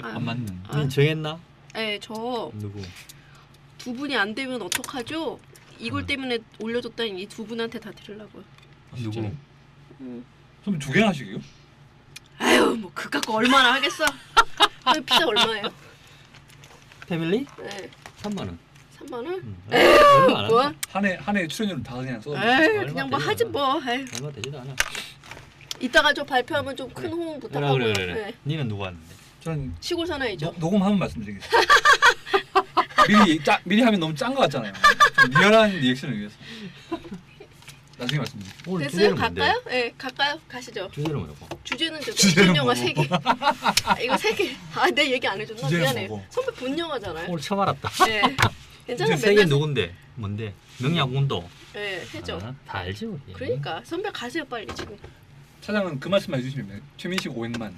안 맞는. 님 정했나? 네, 저 누구? 두 분이 안 되면 어떡하죠? 이걸 때문에 올려줬다니 이 두 분한테 다 드리려고요. 누구? 음. 그럼 두 개나 하시게요? 아유, 뭐 그깟 거 얼마나 하겠어? 피자 얼마예요? 패밀리? 네, 3만 원. 3만 원? 얼마 안 뭐? 한다. 한 해 출연료를 다 그냥 써. 에이, 얼마 그냥 뭐 되지도 하지 않아. 뭐. 에이. 얼마 되지도 않아. 이따가 저 발표하면 좀 큰 호응 부탁하고요. 그래. 네. 니는 누구 왔는데? 저는 시골 사나이죠. 녹음 한번 말씀드리겠습니다. 미리 하면 너무 짠 거 같잖아요. 좀 리얼한 리액션을 위해서. 나중에 말씀드릴게요. 오늘 됐어요? 주제는 뭔데? 갈까요? 네, 갈까요? 가시죠. 주제는 뭐고? 주제는 저 주제는 본 영화 뭐고? 3개. 아, 이거 3개. 아, 내 얘기 안 해줬나? 주제는 미안해. 뭐고? 선배 본 영화잖아요. 오늘 처음 알았다. 네. 괜찮아. 이제 세계 누군데? 뭔데? 명약운동. 네, 해죠. 다 알지 우리. 그러니까 선배 가세요 빨리 지금. 차장은 그 말씀만 해주시면 돼요. 최민식 500만,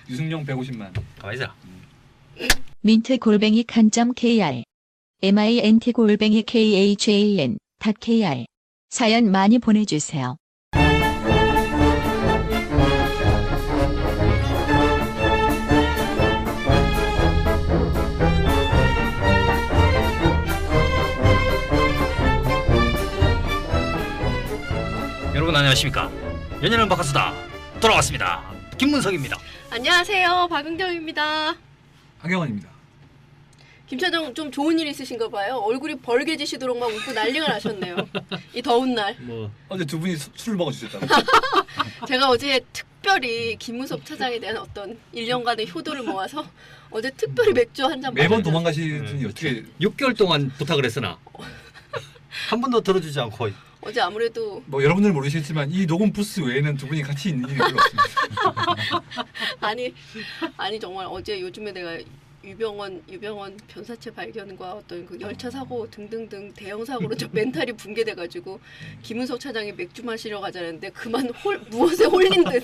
유승용 150만. 가만있어. 민트 칸.kr mint@khan.kr 사연 많이 보내주세요. 여러분 안녕하십니까? 연예는 바카스다 돌아왔습니다. 김문석입니다. 안녕하세요, 박은경입니다. 하경원입니다. 김차장 좀 좋은 일 있으신가 봐요. 얼굴이 벌개지시도록 막 웃고 난리가 나셨네요. 이 더운 날. 뭐 어제 두 분이 술을 먹어주셨다고. 제가 어제 특별히 김문석 차장에 대한 어떤 1년간의 효도를 모아서 어제 특별히 맥주 한 잔 매번 마셨어요. 도망가시더니 어떻게 6개월 동안 부탁을 했으나 한 번도 들어주지 않고 어제 아무래도 뭐 여러분들 모르시겠지만 이 녹음 부스 외에는 두 분이 같이 있는 일이 별로 없습니다. 아니 정말 어제 요즘에 내가 유병원 변사체 발견과 어떤 그 열차 사고 등등등 대형 사고로 저 멘탈이 붕괴돼가지고 김은석 차장이 맥주 마시러 가자는데 그만 무엇에 홀린 듯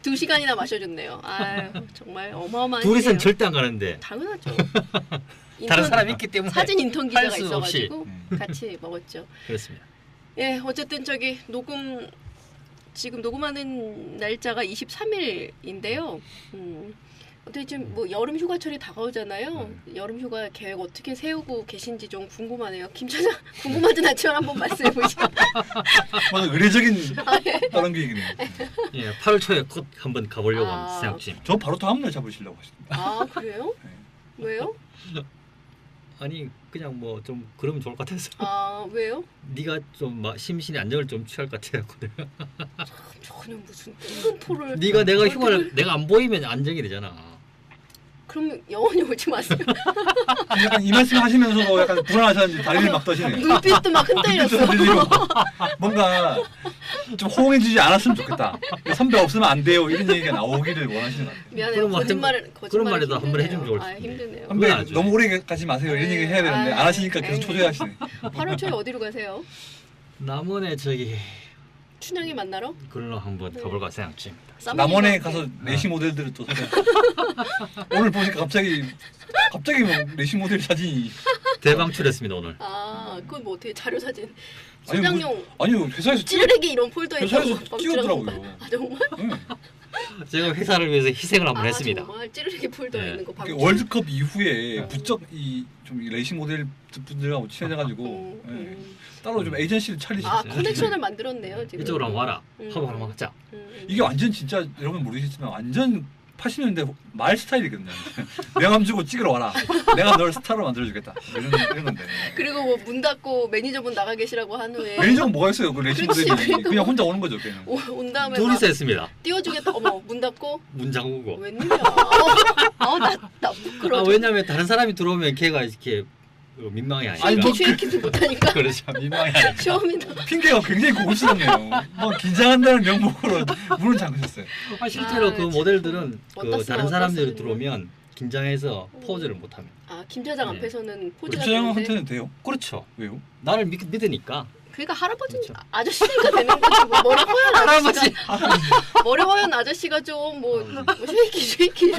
2시간이나 마셔줬네요. 아유 정말 어마어마한 둘이선 일이에요. 절대 안 가는데 당연하죠. 다른 사람이 있기 때문에 사진 인턴 할 기자가 수 있어가지고 같이 먹었죠. 그렇습니다. 예, 어쨌든 저기 지금 녹음하는 날짜가 23일인데요. 어떻게 지금 뭐 여름 휴가철이 다가오잖아요. 여름 휴가 계획 어떻게 세우고 계신지 좀 궁금하네요. 김 차장 궁금하진 않지만 한번 말씀해 보시죠. 오늘 의례적인 다른 계획이네요. 예, 8월 초에 곧 한번 가보려고 아. 합니다. 생각 중. 저 바로 다음 날 잡으시려고 하십니다. 아 그래요? 네. 왜요? 아니 그냥 뭐 좀 그러면 좋을 것 같아서. 아 왜요? 네가 좀 심신의 안정을 좀 취할 것 같아갖고 내가. 저는 무슨 뜬금포를. 네가 내가 휴가를 내가 안 보이면 안정이 되잖아. 그럼 영원히 오지 마세요. 약간 이 말씀 하시면서도 약간 불안하셨는지 다리를 막 떠시네요. 눈빛도 막 흔들렸어. 흔들리고 뭔가 좀 호응해주지 않았으면 좋겠다. 선배 없으면 안 돼요. 이런 얘기가 나오기를 원하시는 것 같아요. 미안해요. 거짓말을 그런 말이라도 한번 해주면 좋을 아 텐데. 힘드네요. 선배 그건 아주. 너무 오래 가지 마세요. 이런 얘기 해야 되는데 안 하시니까 계속 초조해하시네. 8월 초에 어디로 가세요? 남원에 저기 춘향이 만나러? 그걸로 한번 가볼까 생각 중입니다. 남원에 가서 레시 모델들을 또 사자. 오늘 보니까 갑자기 뭐 레시 모델 사진이 대방출했습니다 오늘. 아 그건 뭐 어떻게 자료 사진 아니, 소장용 아니요 회사에서 찌르레기 이런 폴더에 회사에서 넣어서 찍었더라고요. 아 정말? 응. 제가 회사를 위해서 희생을 한번 아 했습니다. 정말 찌르레기 폴더에 네. 있는 거 그 방출. 월드컵 이후에 부쩍 좀 레시 모델 분들하고 친해져가지고 예. 따로 좀 에이전시를 차리셨어요. 아 커넥션을 만들었네요 지금. 이쪽으로 한번 와라. 한번 하자. 이게 완전 진짜 여러분 모르시지만 완전 80년대 말 스타일이거든요. 명함 주고 찍으러 와라. 내가 널 스타로 만들어주겠다. 이런 건데. 그리고 뭐 문 닫고 매니저분 나가 계시라고 한 후에 매니저가 뭐가 있어요? 그 레시 그렇지, 모델이 그러니까 그냥 혼자 오는 거죠, 그냥. 온 다음에 둘이서 했습니다. 띄워주겠다. 어머 문 닫고 문 잠그고. 웬일이야? 나 부끄러워. 아 왜냐면 다른 사람이 들어오면 걔가 이렇게 민망해 하니까. 아니, 뭐 쉐이키도 못하니까. 그렇죠. 민망해 하니까. 쇼미더. 핑계가 굉장히 고급스럽네요. 뭐 긴장한다는 명목으로 문을 잠그셨어요. 아, 실제로 아, 그 모델들은 어디다 그 쓰나, 다른 어디다 사람들이 쓰나. 들어오면 긴장해서 포즈를 못합니다. 아 김차장 네. 앞에서는 포즈가 되는데. 주장한테는 돼요? 그렇죠. 왜요? 나를 믿으니까. 그러니까 할아버지는 그렇죠. 아저씨니까 되는 거지 뭐 머리 허연 할아버지. 아저씨가 머리 허연 아저씨가 좀 뭐 쉐이키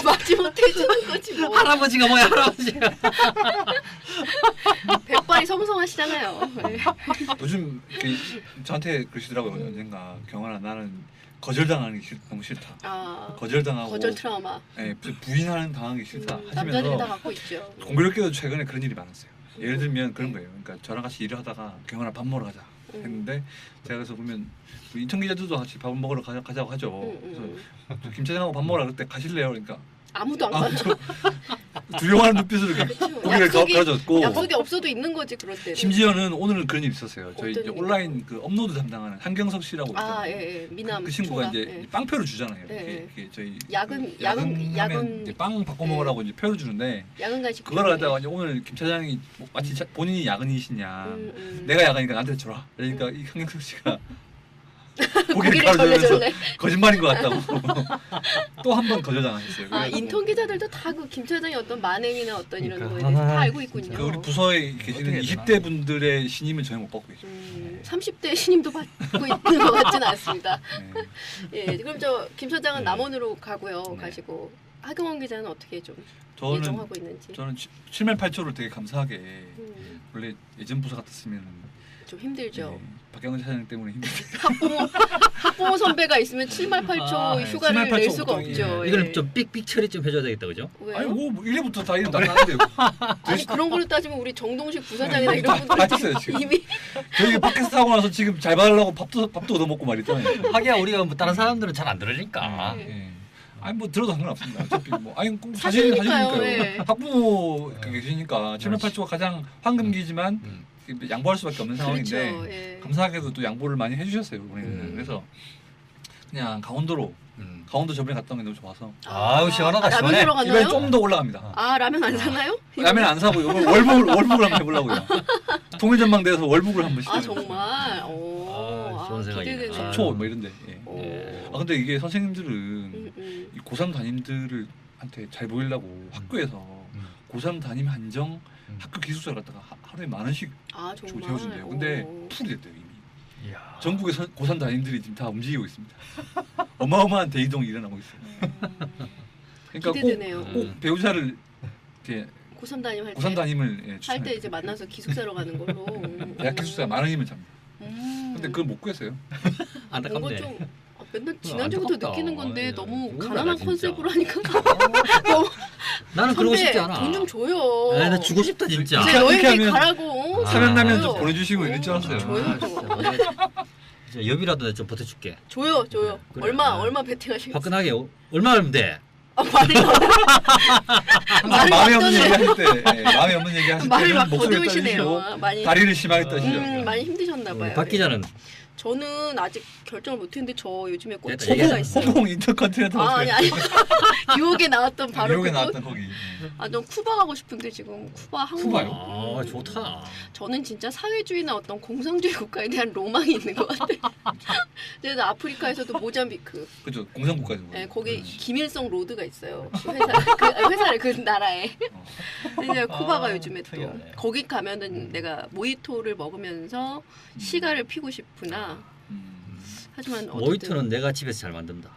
막지 못해 주는 거지 뭐 할아버지가 뭐야 할아버지가. 백발이 성성을 훌륭하시잖아요. 네. 요즘 이렇게 저한테 그러시더라고요. 언젠가 경환아 나는 거절당하는 게 너무 싫다. 거절당하고 거절 트라우마. 예, 부인하는 당하기 싫다 남자들이 다 하시면서 갖고 있죠. 공교롭게도 최근에 그런 일이 많았어요. 예를 들면 그런 거예요. 그러니까 저랑 같이 일을 하다가 경환아 밥 먹으러 가자 했는데 제가 그래서 보면 우리 인턴 기자들도 같이 밥 먹으러 가자고 하죠. 그래서 김 차장하고 밥 먹으러 갈 때 가실래요? 그러니까 아무도 안 가죠. 두려워하는 눈빛으로 이렇게 고개를 가져줬고 약속이 없어도 있는 거지 그럴 때. 심지어는 오늘은 그런 일이 있었어요. 저희 어떤 이제 일이요? 온라인 그 업로드 담당하는 한경석 씨라고 있잖아요. 예. 미남 그 친구가 총각. 이제 예. 빵표를 주잖아요. 네. 이렇게 저희 야근 이제 빵 바꿔 먹으라고 이제 표를 주는데 야근 간식. 그걸 갖다가 이제 오늘 김 차장이 마치 본인이 야근이시냐 내가 야근이니까 나한테 줘라. 그러니까 이 한경석 씨가 고개를 가져주면서 절레절레. 거짓말인 것 같다고 또 한 번 거절당하셨어요. 인턴 기자들도 다 그 김 차장의 어떤 만행이나 어떤 이런 그러니까. 거에 대해서 다 알고 있군요. 그 우리 부서에 계시는 20대 분들의 신임은 전혀 못 받고 계십니다. 30대 신임도 받고 있는 것 같지는 않습니다. 네. 예, 그럼 저 김 차장은 네. 남원으로 가고요. 네. 가시고 하경원 기자는 어떻게 좀 저는 예정하고 있는지. 저는 7만 8초를 되게 감사하게 음, 원래 예전 부서 같았으면 좀 힘들죠. 네, 박경원 차장 때문에 힘들죠. 학부모 선배가 있으면 7말 8초 네, 휴가를 7말 8초 낼 수가 보통, 없죠. 이거는 예. 좀 삑삑 처리 좀 해줘야 되겠다, 그죠? 왜요? 아니 뭐 1회부터 다 이름 다 나는데 아니 그런 걸로 따지면 우리 정동식 부사장이나 네, 이런 다 분들 했어요, 지금. 이미 저희 팟캐스트 하고 나서 지금 잘 받으려고 밥도 얻어먹고 말했잖아요. 하기야 우리가 뭐 다른 사람들은 잘 안 들으니까. 예. 아니 뭐 들어도 상관없습니다. 어차피 뭐 아니 꼭 사실이니까요, 사실이니까요. 예. 학부모 계시니까 7만 8초가 가장 황금기지만 양보할 수밖에 없는 상황인데 그렇죠. 예. 감사하게도 또 양보를 많이 해주셨어요 우리는. 그래서 그냥 강원도 저번에 갔다 온 게 너무 좋아서 아우 시원하다 라면 시원해. 들어가나요? 이번에 좀 더 올라갑니다. 아 라면 안 사나요? 라면 안 사고 이번 월북을 한번 해보려고요. 통일전망대에서 월북을 한번 아 시켜요. 정말. 좋은 생각이네. 기대되네요. 속초 뭐 이런데. 예. 오. 아 근데 이게 선생님들은 이 고3 담임들한테 잘 보이려고 학교에서 고3 담임 한정 학교 기숙사를 갖다가 하루에 10,000원씩 아 정말. 재워준대요. 근데 오. 풀이 됐대요 이미. 이야. 전국의 고3 담임들이 지금 다 움직이고 있습니다. 어마어마한 대이동이 일어나고 있어요. 그러니까 기대되네요. 꼭 배우자를 이렇게 고3 담임 할 때. 고3 담임을 예, 할 추천해요. 때 이제 만나서 기숙사로 가는 걸로. 대학 기숙사 10,000원이면 잡니다. 근데 그걸 못 구했어요. 뭔가 안타깝네. 좀 맨날 지난주부터 안타깝다. 느끼는 건데 예. 너무 누구나 가난한 진짜. 컨셉으로 하니까 너무 나는 그러고 싶지 않아. 돈 좀 줘요. 아, 나 주고 싶다 진짜. 이제 이렇게 너희들이 하면 가라고. 사면라면 좀 줘요. 보내주시고 이럴 줄 알았어요. 줘요. 진짜 여비라도 내가 좀 보태줄게. 줘요. 그래. 얼마 베팅하시겠어요? 화끈하게 얼마 하면 돼? 말이 항상 마음에 없는 얘기 하실 때, 예, 마음에 없는 얘기 하실 말을 막 때는 목소리를 거두시네요. 떨리시고 많이 다리를 심하게 떠시죠. 많이 힘드셨나 봐요. 박 기자는 저는 아직 결정을 못했는데 저 요즘에 꼭 됐다, 기대가 얘기해. 있어요. 홍콩 인터컨티넨탈 아니 유혹에 나왔던 바로 뉴욕에 그곳. 나왔던 거기. 전 쿠바 가고 싶은데 지금 쿠바 항공. 쿠바요? 아 좋다. 저는 진짜 사회주의나 어떤 공산주의 국가에 대한 로망이 있는 것 같아요. 그래서 아프리카에서도 모잠비크, 그죠 공산국가죠. 네, 거기 김일성 로드가 있어요. 회사를 그 나라에. 근데 이제 쿠바가 요즘에 또 특이하네. 거기 가면은 내가 모히토를 먹으면서 시가를 피고 싶구나. 하지만 어쨌든 모히토는 내가 집에서 잘 만든다.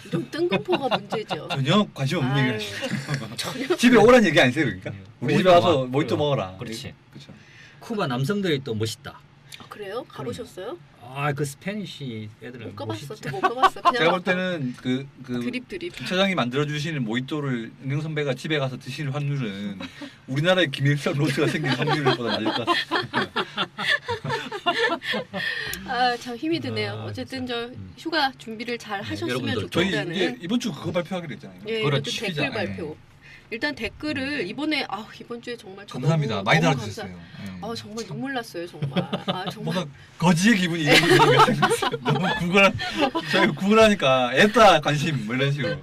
이런 뜬금포가 문제죠. 전혀 관심 없는 아유, 얘기 하시죠. 집에 오란 얘기 아니세요, 그러니까? 우리 집에 모히토 와서 와. 모히토 먹어라. 그렇지. 그렇죠. 쿠바 남성들이 또 멋있다. 아, 그래요? 가보셨어요? 아 그 스페니쉬 애들은 못 가봤어. 멋있지. 못 가봤어. 그냥 제가 볼 때는 그 드립. 차장이 만들어 주시는 모히토를 은경 선배가 집에 가서 드실 확률은 우리나라의 김일성 로드가 생긴 확률보다 낮을 것 같아요. 아, 참 힘이 드네요. 아, 어쨌든 진짜. 저 휴가 준비를 잘 하셨으면 여러분들 저희 좋겠다는. 이제 이번 주 그거 발표하기로 했잖아요. 예, 그렇지. 이것도 댓글 취재. 발표. 일단 댓글을 이번 주에 정말 저 감사합니다. 너무, 많이 너무 달아주셨어요. 예. 아 정말 눈물 났어요 정말. 아 정말. 뭔가 거지의 기분이 이런 기분이 생겼어요. 너무 저희 구글하니까 애따 관심 뭐 이런 식으로.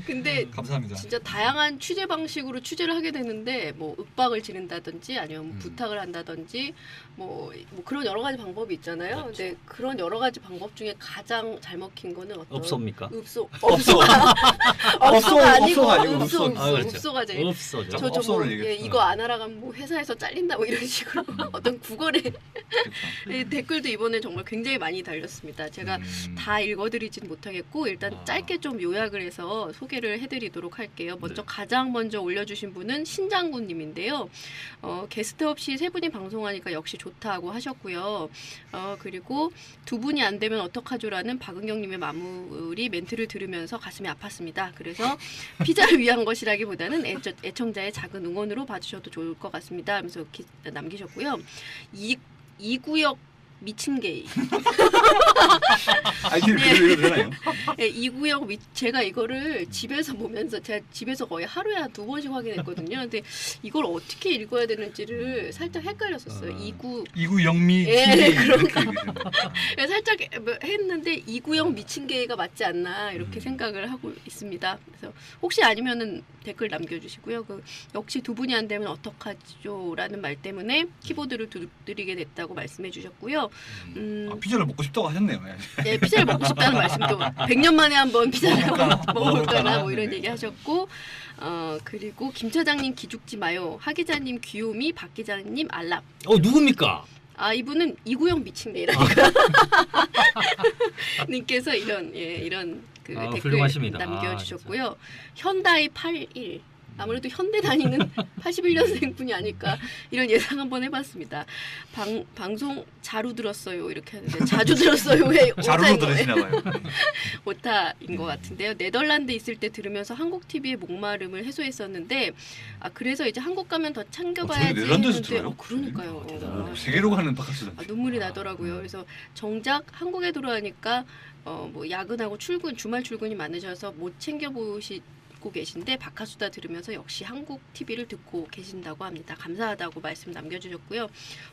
근데 감사합니다. 진짜 다양한 취재 방식으로 취재를 하게 되는데 뭐 윽박을 지른다든지 아니면 부탁을 한다든지 뭐 그런 여러 가지 방법이 있잖아요. 그렇죠. 근데 그런 여러 가지 방법 중에 가장 잘 먹힌 거는 어떤 없습니까? 없어. 없소가 아니고 없소가 아니고 읍소 읍소. 아, 그렇죠. 업소과제. 없어져. 저뭐 업소를 얘기했죠. 이거 안 알아가면 뭐 회사에서 잘린다 뭐 이런 식으로 어떤 구걸에 그렇죠. 댓글도 이번에 정말 굉장히 많이 달렸습니다. 제가 다 읽어드리진 못하겠고 일단 짧게 좀 요약을 해서 소개를 해드리도록 할게요. 먼저 네. 가장 먼저 올려주신 분은 신장군님인데요. 게스트 없이 세 분이 방송하니까 역시 좋다고 하셨고요. 그리고 두 분이 안 되면 어떡하죠라는 박은경님의 마무리 멘트를 들으면서 가슴이 아팠습니다. 그래서 피자를 위한 것이라기보다는 애청자의 작은 응원으로 봐주셔도 좋을 것 같습니다. 하면서 남기셨고요. 이구역 미친 게이. 아이디를 그대로 읽어도 되나요? 네, 이구역 제가 이거를 집에서 보면서 제가 집에서 거의 하루에 한 2번씩 확인했거든요. 근데 이걸 어떻게 읽어야 되는지를 살짝 헷갈렸었어요. 이구영미 예, 그런가. 이렇게 살짝 했는데 이구영 미친 게이가 맞지 않나 이렇게 생각을 하고 있습니다. 그래서 혹시 아니면은 댓글 남겨주시고요. 역시 두 분이 안 되면 어떡하죠라는 말 때문에 키보드를 두드리게 됐다고 말씀해주셨고요. 피자를 먹고 싶다고 하셨네요. 네, 피자를 먹고 싶다는 말씀도 100년 만에 한번 피자를 먹어볼까나? 먹어볼까나 뭐 이런 네. 얘기 하셨고 그리고 김 차장님 기죽지 마요. 하 기자님 귀요미, 박 기자님 알랍. 누굽니까? 이분은 이구영 미친 게이라니까 님께서 이런 그 댓글 훌륭하십니다. 남겨주셨고요. 현다이 81 아무래도 현대 다니는 81년생 분이 아닐까 이런 예상 한번 해봤습니다. 방송 자루 들었어요 이렇게 하는데 자주 들었어요 왜 자루로 들으시나 봐요. 오타인 것 같은데요. 네덜란드 있을 때 들으면서 한국 TV의 목마름을 해소했었는데 그래서 이제 한국 가면 더 챙겨봐야지 저희 네덜란드에서 했는데 들어요? 그러니까요. 세계로 가는 바카스. 눈물이 나더라고요. 그래서 정작 한국에 들어가니까 뭐 야근하고 주말 출근이 많으셔서 못 챙겨보시고 계신데 바카수다 들으면서 역시 한국 TV를 듣고 계신다고 합니다. 감사하다고 말씀 남겨주셨고요.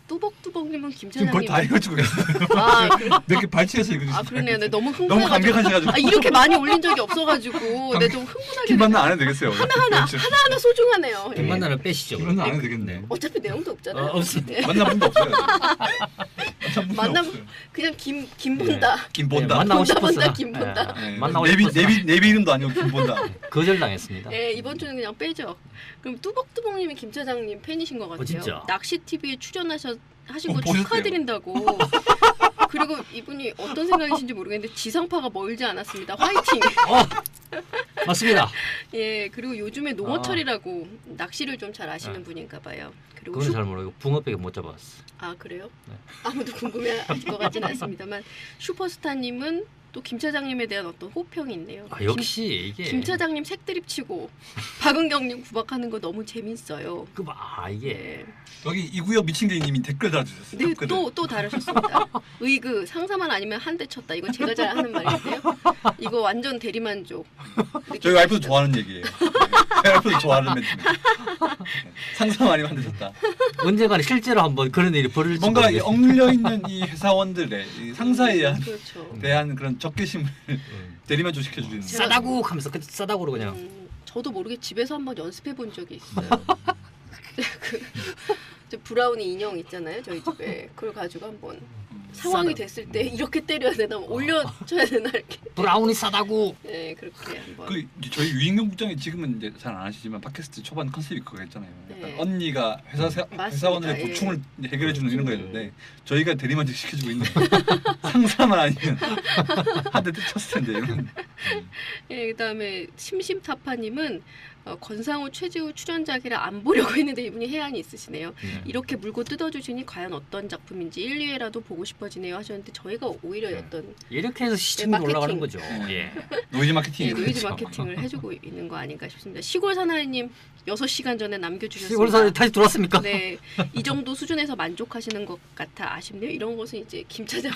뚜벅뚜벅님은 지금 김차장님 거의 다 읽어주고 계세요. 몇 개 발치해서 읽어주시죠. 그러네요. 네, 너무 너무 흥분해가지고 감격하셔가지고. 이렇게 많이 올린 적이 없어가지고 네, 좀 흥분하게 김만나 안 해도 되겠어요. 하나하나 소중하네요. 예. 김만나는 빼시죠. 김만나 안 해도 되겠네. 어차피 내용도 없잖아요. 없습니다. 네. 만나본 적 없어요. 만나본 그냥 김본다. 김본다. 만나고 본다, 싶었어. 본다, 김본다. 만나고 내비 싶었어. 내비 이름도 아니고 김본다. 거절당했습니다. 네, 이번 주는 그냥 빼죠. 그럼 뚜벅뚜벅님이 김 차장님 팬이신 것 같아요. 진짜? 낚시 TV에 출연하신 거 보셨대요. 축하드린다고. 그리고 이분이 어떤 생각이신지 모르겠는데 지상파가 멀지 않았습니다. 화이팅. 맞습니다. 예, 그리고 요즘에 농어철이라고 낚시를 좀 잘 아시는 분인가 봐요. 그리고 그건 잘 모르고 붕어밖에 못 잡았어. 그래요? 네. 아무도 궁금해할 것 같지는 않습니다만 슈퍼스타님은 또 김 차장님에 대한 어떤 호평이 있네요. 역시 이게 김 차장님 색드립 치고 박은경님 구박하는 거 너무 재밌어요. 이게 네, 여기 이구역 미친개님이 댓글 달아주셨어요. 네 댓글을. 또 다르셨습니다. 의그 상사만 아니면 한 대 쳤다. 이거 제가 잘 하는 말인데요. 이거 완전 대리만족. 저희 와이프도 좋아하는 얘기예요. 저희 와이프도 좋아하는 멘트입니다. 상상 아니면 한 대 쳤다. 언젠가는 실제로 한번 그런 일이 벌어질지 뭔가 모르겠어요. 억눌려 있는 이 회사원들의 이 상사에 그렇죠. 대한 그런 적개심을 대리만족 시켜주는. 싸다구 하면서 싸다구로 그냥 저도 모르게 집에서 한번 연습해 본 적이 있어요. 저 브라우니 인형 있잖아요, 저희 집에. 그걸 가지고 한번 상황이 됐을 때 이렇게 때려야 되나, 올려줘야 되나 이렇게. 브라운이 싸다구. 네, 그렇게 한번. 그 이제 저희 유인경 국장이 지금은 이제 잘 안 하시지만 팟캐스트 초반 컨셉이 그거 있잖아요. 약간 네. 언니가 회사원들의 예. 고충을 해결해주는 이런 거였는데 저희가 대리만족 시켜주고 있는 상사만 아니면 한 대 쳤을 텐데 이런. 예, 그다음에 심심타파님은 권상우, 최지우 출연작이라 안 보려고 했는데 이분이 해안이 있으시네요. 이렇게 물고 뜯어주시니 과연 어떤 작품인지 1, 2회라도 보고 싶어지네요 하셨는데 저희가 오히려 어떤 이렇게 해서 시청률 마케팅. 올라가는 거죠. 예. 노이즈 마케팅. 노이즈 마케팅을 해주고 있는 거 아닌가 싶습니다. 시골 사나이님 6시간 전에 남겨주셨습니다. 시골서 다시 들어왔습니까? 네, 이 정도 수준에서 만족하시는 것 같아 아쉽네요. 이런 것은 이제 김 차장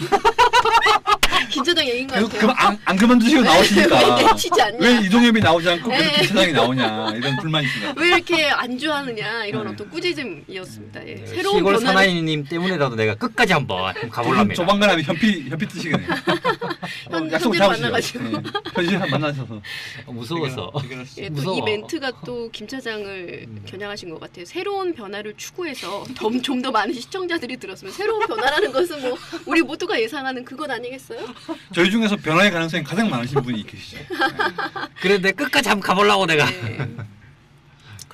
김 차장 얘기인 것 같아요. 그럼 안 그만두시고 나오시니까 왜 내치지 않냐? 왜 이동엽이 나오지 않고 계속 네. 김차장이 나오냐 이런 불만이신가. 왜 이렇게 안주하느냐 이런 네. 어떤 꾸짖음이었습니다. 예. 네, 새로운 시골 변화를 사나이님 때문에라도 내가 끝까지 한번 가볼랍니다. 조만간 하면 현피 뜨시겠네. 약속 현재를 잡으시죠. 만나가지고. 네. 현실 만나셔서 무서워서. 예, 또 무서워. 이 멘트가 또 김 차장을 겨냥하신 것 같아요. 새로운 변화를 추구해서 좀 더 많은 시청자들이 들었으면 새로운 변화라는 것은 뭐 우리 모두가 예상하는 그것 아니겠어요? 저희 중에서 변화의 가능성이 가장 많으신 분이 계시죠. 그래 내가 끝까지 한번 가보려고 내가. 네.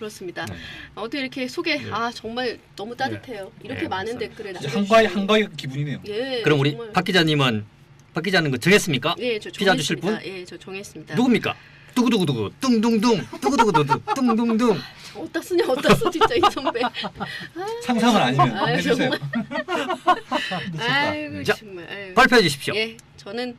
그렇습니다. 네. 어떻게 이렇게 소개 네. 아 정말 너무 따뜻해요. 이렇게 네, 많은 감사합니다. 댓글을 진짜 남겨주시면 한가위 기분이네요. 예, 그럼 우리 정말. 박 기자님은 박 기자는 거 정했습니까? 예, 저 피자 주실 정했습니다. 분? 예, 저 정했습니다. 누굽니까? 두구두구두구 뚱둥둥 두구두구두구 뚱둥둥. 어디다 쓰냐 어디다 써 진짜 이 선배. 상상은 아니면 아유, 해주세요. 아이고 자, 정말. 아유. 발표해 주십시오. 예, 저는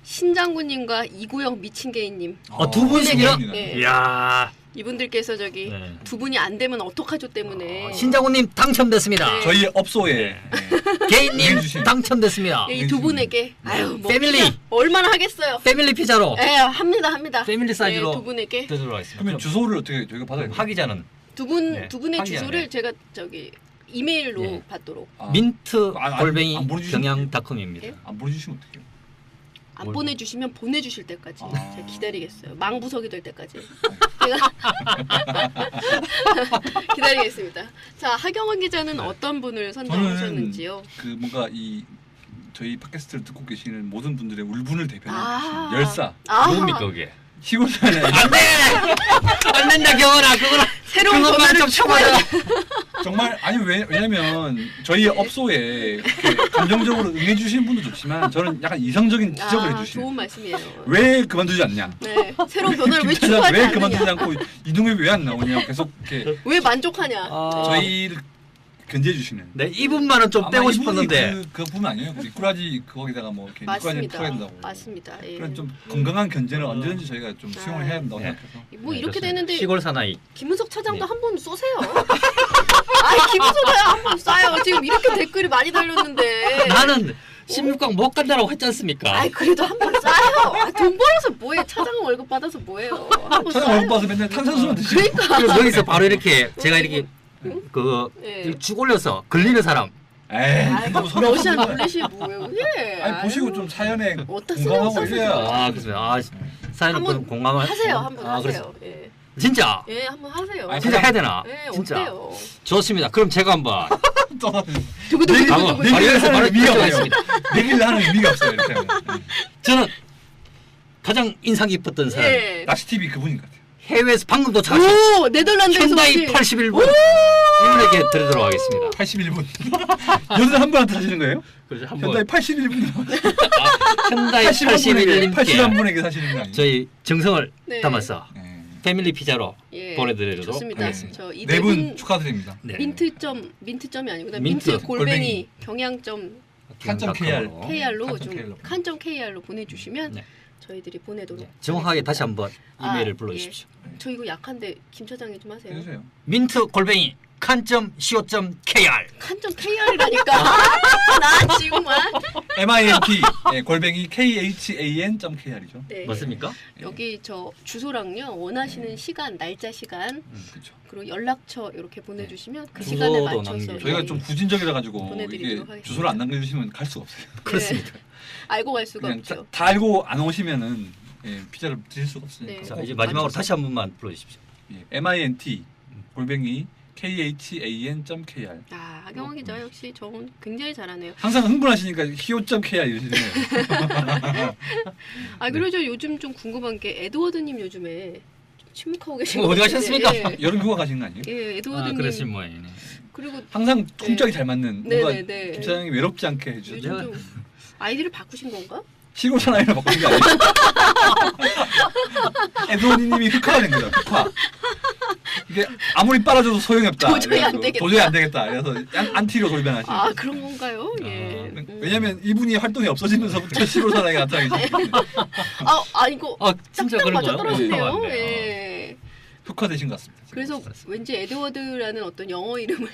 신장군님과 이구영 미친개이님 두 분씩이나? 예. 이야. 이분들께서 저기 네. 두 분이 안 되면 어떡하죠 때문에 신장훈님 당첨됐습니다. 네. 저희 업소에 네. 네. 개인님 주신- 당첨됐습니다. 이 두 분에게 아유 뭐 패밀리. 피자 얼마나 하겠어요. 패밀리 피자로 예, 합니다. 패밀리 사이즈로 예, 두 분에게 드리도록 하겠습니다. 그러면 주소를 어떻게 저희가 받아야 돼요? 박 기자는 두 네, 분의 하기 주소를 전에. 제가 저기 이메일로 예. 받도록 아, 민트 안 골뱅이 보내주시면 경양닷컴입니다. 예? 안 보내주시면 어떡해요? 안 뭘- 보내주시면 보내주실 때까지 아. 제가 기다리겠어요. 망부석이 될 때까지 제가 기다리겠습니다. 자 하경원 기자는 어떤 분을 선정하셨는지요? 그 뭔가 이 저희 팟캐스트를 듣고 계시는 모든 분들의 울분을 대변해 아. 주신 열사 아, 누굽니까 그게? 시골 사는 안돼! 안 된다 경원아 그거는 새로운 그것만 전화를 좀 쳐봐요. 정말 아니 왜냐면 저희 업소에 이렇게 감정적으로 응해주시는 분도 좋지만 저는 약간 이성적인 지적을 아, 해주시는 좋은 말씀이에요. 왜 그만두지 않냐? 네, 새로운 변화를 왜 김 차장 추구하지 왜 그만두지 않느냐? 않고 이동엽이 왜 안 나오냐? 계속 이렇게 왜 만족하냐? 아. 저희를 견제해 주시는. 네, 이분만은 좀 빼고 싶었는데 그 부분 아니에요? 미꾸라지 거기다가 뭐 이렇게 미꾸라지 맞습니다. 풀어야 된다고. 맞습니다. 예. 그런 좀 건강한 견제는 언제든지 저희가 좀 수용을 해야 된다고 네. 생각해서. 뭐 네, 이렇게 좋습니다. 되는데 시골 사나이 김은석 차장도 네. 한 번 쏘세요. 아 김은석을 한번 쏴요. 지금 이렇게 댓글이 많이 달렸는데. 나는 16강 못 간다라고 했지 않습니까? 아이 그래도 한 번 쏴요. 아, 돈 벌어서 뭐해? 차장 월급 받아서 뭐해요? 한번 차장 쏴요. 얼굴 봐서 맨날 탄산수만 드시고. 그러니까. 그럼 여기서 바로 이렇게 제가 이렇게 그 예. 쭉 올려서 걸리는 사람 에이 아이, 너무 러시안 소리가 룰렛이 뭐예요? 예. 아니 보시고 좀 사연에 어디다 공감하고 쓰냐고 이래야. 아 그렇습니다. 아 사연은 한번 공감을 하세요. 한번 아, 그래서 하세요. 예. 진짜 예, 한번 하세요. 아니, 진짜 해야 되나? 예, 진짜 어때요? 좋습니다. 그럼 제가 한번 두구두구두구두구. 바로 내기를 여기서 하는 바로 의미가 없어요. 결정했습니다. 내기를 하는 의미가 없어요. 이렇게 하면. 저는 가장 인상 깊었던 사람 예. 낚시 TV 그분인 것 같아요. 해외에서 방금 도착하신 오, 네덜란드에서 현다이 오신 81분 이분에게 드리도록 하겠습니다. 81분. 여기서 한 분한테 사시는 거예요? 그래서 현다이 한번 81분. 현다이 81분에게 81님께 81분에게 사시는 거 아니에요? 저희 정성을 네. 담아서 네. 패밀리 피자로 예. 보내드리도록 좋습니다. 하겠습니다. 저이 네 네 분 분 축하드립니다. 네. 민트점이 아니고 민트, 민트 골뱅이 경양점 칸점 KR. KR로 칸점 좀 KR로. 칸점 KR로 보내주시면 네. 저희들이 보내도록 네. 정확하게 하겠습니다. 다시 한번 아, 이메일을 불러주십시오. 저 이거 약한데 김 차장이 좀 하세요. 해주세요. 민트 골뱅이 칸.co.kr 칸점 KR이라니까. 나 정말. MINT 골뱅이 KHAN.kr이죠. 네. 맞습니까? 여기 저 주소랑요 원하시는 시간 날짜 시간 그렇죠. 그리고 연락처 이렇게 보내주시면 그 주소도 시간에 맞춰서 남기고. 저희가 예, 좀 부진적이라 가지고 이게 보내드리도록 하겠습니다. 주소를 안 남겨주시면 갈 수가 없어요. 그렇습니다. 알고 갈 수가 그냥 없죠. 다 알고 안 오시면은 피자를 드실 수가 없으니까. 네. 자 꼭 이제 마지막으로 맞춰서. 다시 한 번만 불러주십시오. MINT 골뱅이 KHAN.kr. 아 하경원 기자 역시 저는 굉장히 잘하네요. 항상 흥분하시니까 hiO.kr 이러시네요. 아 그리고 저 요즘 좀 궁금한 게 에드워드님 요즘에 좀 침묵하고 계신 것 어디 같은데, 가셨습니까? 예, 여름 휴가 가신 거 아니에요? 예 아 에드워드님 그러신 모양이네. 그리고 항상 통짝이 잘 맞는 뭔가 네네네. 김 차장이 외롭지 않게 해주죠. 요즘 좀 아이디를 바꾸신 건가? 시골 사나이를 바꾸는 게 아니에요. 에드워드님이 흑화가 된 거죠. 흑화. 이게 아무리 빨아줘도 소용이 없다. 도저히 안 그래가지고 되겠다. 도저히 안 되겠다. 그래서 안티로 돌변하신. 아 그런 건가요? 예. 왜냐면 이분이 활동이 없어지면서부터 시골 사나이가 나타나기 시작했거든요. 아 이거 아 진짜 딱 그런 맞아 거요? 떨어지네요. 네. 예. 흑화되신 것 같습니다. 그래서 맞습니다. 왠지 에드워드라는 어떤 영어 이름을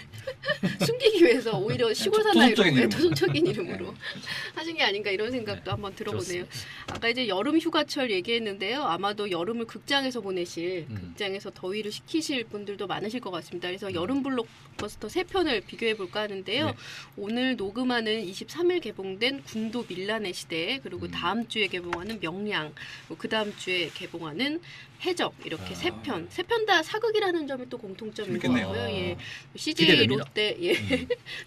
숨기기 위해서 오히려 시골 사나이로 도덕적인 이름으로. 도덕적인 이름으로 네. 하신 게 아닌가 이런 생각도 네, 한번 들어보네요. 좋습니다. 아까 이제 여름 휴가철 얘기했는데요. 아마도 여름을 극장에서 보내실 극장에서 더위를 식히실 분들도 많으실 것 같습니다. 그래서 여름 블록버스터 3편을 비교해 볼까 하는데요. 네. 오늘 녹음하는 23일 개봉된 군도 밀란의 시대 그리고 다음 주에 개봉하는 명량 그 다음 주에 개봉하는 해적 이렇게 세 편 다 사극이라는 점이 또 공통점인 것 재밌겠네요. 같고요. 예. CJ 기대됩니다. 롯데 예. 슈박스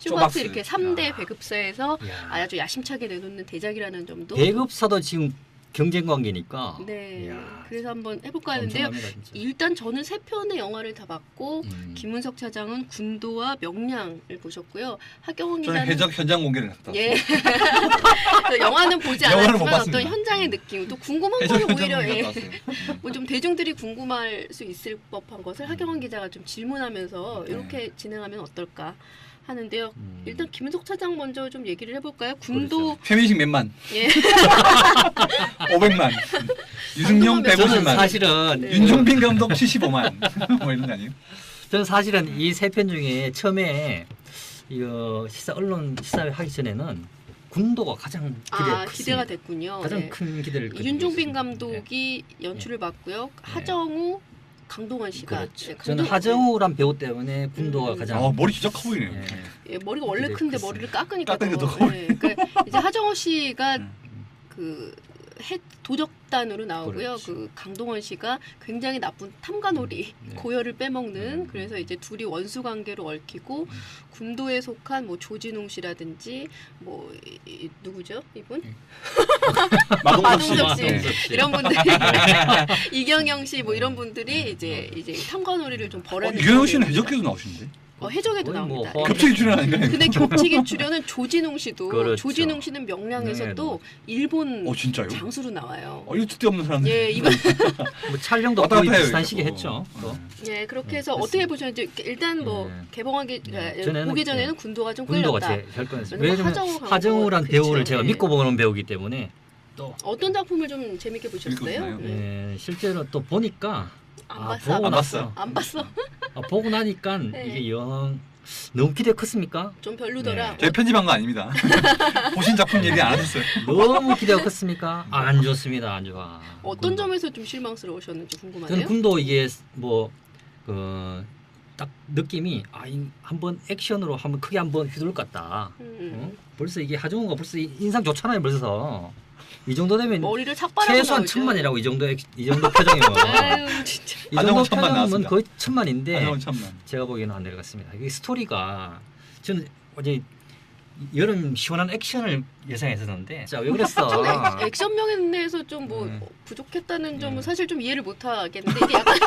쪼박스. 이렇게 3대 아. 배급사에서 이야. 아주 야심차게 내놓는 대작이라는 점도 배급사도 지금 경쟁 관계니까. 네. 이야, 그래서 한번 해볼까 하는데요. 엄청납니다, 진짜. 일단 저는 3편의 영화를 다 봤고 김은석 차장은 군도와 명량을 보셨고요. 하경원 저는 기자는 현장 공개를 했다. 예. 영화는 보지 영화는 못 않았지만 봤습니다. 어떤 현장의 느낌 또 궁금한 해적 거는 현장 오히려 공개를 예. 봤어요. 뭐 좀 대중들이 궁금할 수 있을 법한 것을 하경원 기자가 좀 질문하면서 이렇게 진행하면 어떨까 하는데요. 일단 김은석 차장 먼저 좀 얘기를 해볼까요? 군도 페미식 몇만, 예. 500만, 유승용 저는 저는 150만, 사실은 네. 윤종빈 감독 75만 뭐 이런 거 아니에요? 저는 사실은 이 세 편 중에 처음에 이거 언론 시사회 하기 전에는 군도가 가장 기대가 기대가 됐군요. 가장 예. 큰 기대를 윤종빈 가지고 감독이 연출을 맡고요. 하정우, 강동원 씨가 그렇죠. 네, 저는 하정우란 배우 때문에 군도가 가장 머리 진짜 커 보이네요. 예. 예, 머리가 원래 기대 큰데 컸어요. 머리를 깎으니까 깎으니까 더, 더 커 예, 그러니까 이제 하정우 씨가 그 도적단으로 나오고요. 그렇죠. 그 강동원 씨가 굉장히 나쁜 탐관오리 네. 고열을 빼먹는 그래서 이제 둘이 원수 관계로 얽히고 군도에 속한 뭐 조진웅 씨라든지 뭐 누구죠 이분 마동석 씨 이런 분들이 이경영 씨 뭐 이런 분들이 이제 탐관오리를 좀 벌하는 이경영 씨는 해적계도 나오시는데? 해적에도 거의 뭐 나옵니다. 허- 겹치기 출연 아닌가요? 근데 겹치기 출연은 조진웅 씨도 그렇죠. 조진웅 씨는 명량에서도 일본 진짜요? 장수로 나와요. 이거 쓸데없는 사람들. 예, 이번 뭐 촬영도 왔다 거의 갔다 해요, 비슷한 이거. 시기에 했죠. 또. 예, 그렇게 해서 그렇습니다. 어떻게 보셨는지 일단 뭐 네. 개봉하기 전에는 보기 전에는 군도가 좀 군도가 끌렸다. 제일 혈권했어요. 왜냐면 왜냐면 하정우 하정우란 그렇죠. 배우를 제가 예. 믿고 보는 배우기 때문에 또 어떤 작품을 좀 재밌게 보셨어요? 보셨나요? 예. 실제로 또 보니까 안 봤어. 보고 안 났어. 봤어. 안 봤어. 보고 나니까 네. 이게 영 너무 기대 컸습니까? 좀 별로더라. 네. 저희 편집한 거 아닙니다. 보신 작품 얘기 안 하셨어요. 너무 기대가 컸습니까? 안 좋습니다. 안 좋아. 어떤 점에서 좀 실망스러우셨는지 저는 궁금하네요. 군도 이게 뭐 딱 느낌이 한번 액션으로 한번 크게 한번 휘둘 것 같다. 벌써 이게 하정우가 벌써 인상 좋잖아요. 벌써 이 정도 되면 머리를 삭발하고 최소한 나오죠. 천만이라고 이 정도 표정이면 아유 진짜. 이 하정우 정도 천만 표정이면 나왔습니다. 거의 천만인데 하정우 천만. 제가 보기에는 안 내려갔습니다. 이게 스토리가 저는 어제 여름 시원한 액션을 예상했었는데 자 왜 그랬어? 좀 액션 면에서 좀 뭐 부족했다는 점은 사실 좀 이해를 못 하겠는데 이게 약간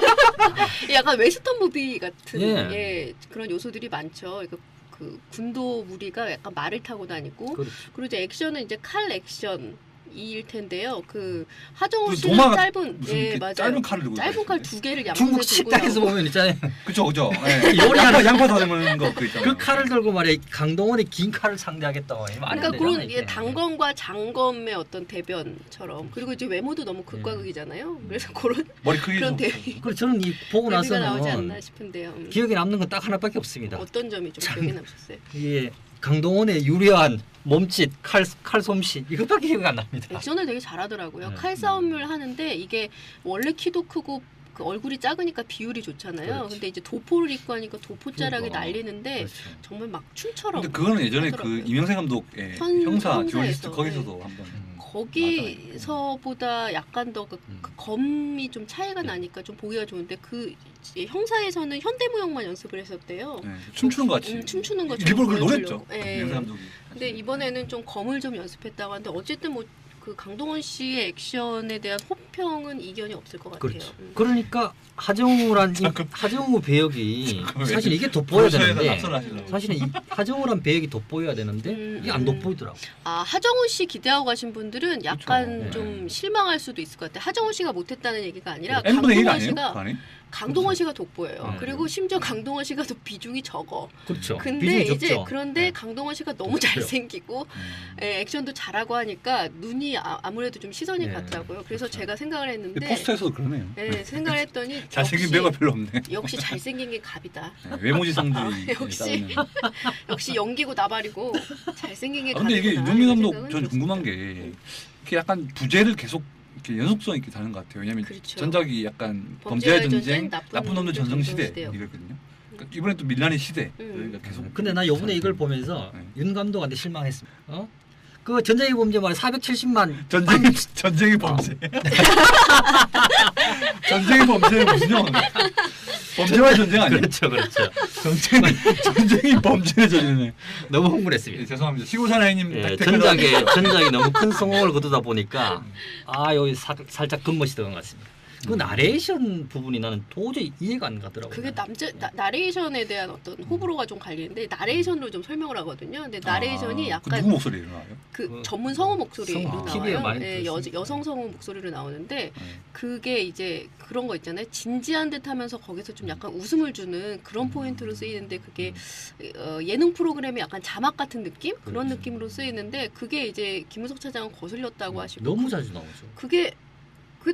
약간 웨스턴 무비 같은 예, 그런 요소들이 많죠. 그러니까 그 군도 무리가 약간 말을 타고 다니고 그렇죠. 그리고 이제 액션은 이제 칼 액션 이일 텐데요. 그 하정우 그 씨는 도마가 짧은 무슨 예 이렇게 맞아요. 짧은 칼을 들고 짧은 칼 있어요. 2개를 중국 양쪽에 들고 식당에서 나오고. 보면 있잖아요. 그죠. 예. 요리하는 양파 다듬는 거 그 있잖아요. 그 칼을 들고 말이야 강동원이 긴 칼을 상대하겠다고. 그러니까 그런 단검과 장검의 어떤 대변처럼 그리고 이제 외모도 너무 극과 극이잖아요. 그래서 그런 머리 크기 그런 좀. 그래서 저는 이 보고 대비가 나오지 나서는 않나 싶은데요. 기억에 남는 건 딱 하나밖에 없습니다. 어떤 점이 좀 기억에 남으셨어요? 이게 강동원의 유려한 몸짓, 칼 솜씨 이것밖에 기억이 안 납니다. 액션을 되게 잘하더라고요. 네. 칼싸움을 하는데 이게 원래 키도 크고 그 얼굴이 작으니까 비율이 좋잖아요. 그렇지. 근데 이제 도포를 입고 하니까 도포자락이 그러니까. 날리는데 그렇죠. 정말 막 춤처럼. 근데 그거는 예전에 하더라고요. 그 이명세 감독의 형사에서, 형사 듀얼리스트 네. 거기서도 한번 거기서보다 약간 더 그 검이 좀 차이가 나니까 좀 보기가 좋은데 그 이제 형사에서는 현대무용만 연습을 했었대요. 네, 춤추는 것 같이 춤추는 것처럼 일부러 그걸 보여주려고. 노렸죠. 예. 이명세 감독이. 근데 이번에는 좀 검을 좀 연습했다고 하는데 어쨌든 뭐 그 강동원 씨의 액션에 대한 호평은 이견이 없을 것 같아요. 그렇죠. 그러니까 하정우 배역이 잠깐만, 사실 이게 돋보여야 도시에다 되는데 납설을 하시려고. 사실은 이 하정우란 배역이 돋보여야 되는데 이게 안 돋보이더라고. 아 하정우 씨 기대하고 가신 분들은 약간 그렇죠. 좀 실망할 수도 있을 것 같아요. 하정우 씨가 못했다는 얘기가 아니라 N분의 1 강동원 아니에요? 씨가 그거 아니에요? 강동원 씨가 돋보여요. 네. 그리고 심지어 강동원 씨가 더 비중이 적어. 그렇죠. 근데 비중이 이제 적죠. 그런데 네. 강동원 씨가 너무 그렇죠. 잘생기고 예, 액션도 잘하고 하니까 눈이 아무래도 좀 시선이 네. 가더라고요. 그래서 그렇죠. 제가 생각을 근데 했는데 포스터에서도 그러네요. 예, 생각을 했더니 잘생긴 역시- 배우가 별로 없네. 역시 잘생긴 게 갑이다. 네, 외모지상주의. 역시. 역시 연기고 나발이고 잘생긴 게 근데 이게 갑이구나. 윤미 이런 감독 생각은 전 들었습니다. 궁금한 게 이렇게 약간 부제를 계속 이렇게 연속성 있게 다는 것 같아요. 왜냐하면 그렇죠. 전작이 약간 범죄의 범죄의 전쟁, 나쁜 나쁜 놈들 놈들 전성시대 전성시대요. 이거거든요. 그러니까 이번에 또 밀란의 시대. 음. 그러니까 계속. 근데 나 요번에 이걸 보면서 네. 윤 감독한테 실망했습니다. 그 전쟁의 범죄 말에 470만 전쟁의 범죄. 전쟁의 범죄는 무슨 영화인가? 범죄와의 전쟁 아니에요? 그렇죠, 그렇죠. 전쟁이 범죄에 저지르네. 너무 흥분했습니다. 예, 죄송합니다. 시구사나이님 예, 전작에 너무 큰 성공을 거두다 보니까 여기 살짝 겉멋이 들어간 것 같습니다. 그 나레이션 부분이 나는 도저히 이해가 안 가더라고요. 그게 나레이션에 대한 어떤 호불호가 좀 갈리는데 나레이션으로 좀 설명을 하거든요. 근데 나레이션이 그 약간 누구 목소리로 나와요? 그 전문 성우 목소리로 성우, TV에 나와요. 많이 네, 들었습니다. 여성 성우 목소리로 나오는데 네. 그게 이제 그런 거 있잖아요. 진지한 듯하면서 거기서 좀 약간 웃음을 주는 그런 포인트로 쓰이는데 그게 예능 프로그램의 약간 자막 같은 느낌 그런 그렇죠. 느낌으로 쓰이는데 그게 이제 김은석 차장은 거슬렸다고 하시고 너무 자주 나오죠. 그게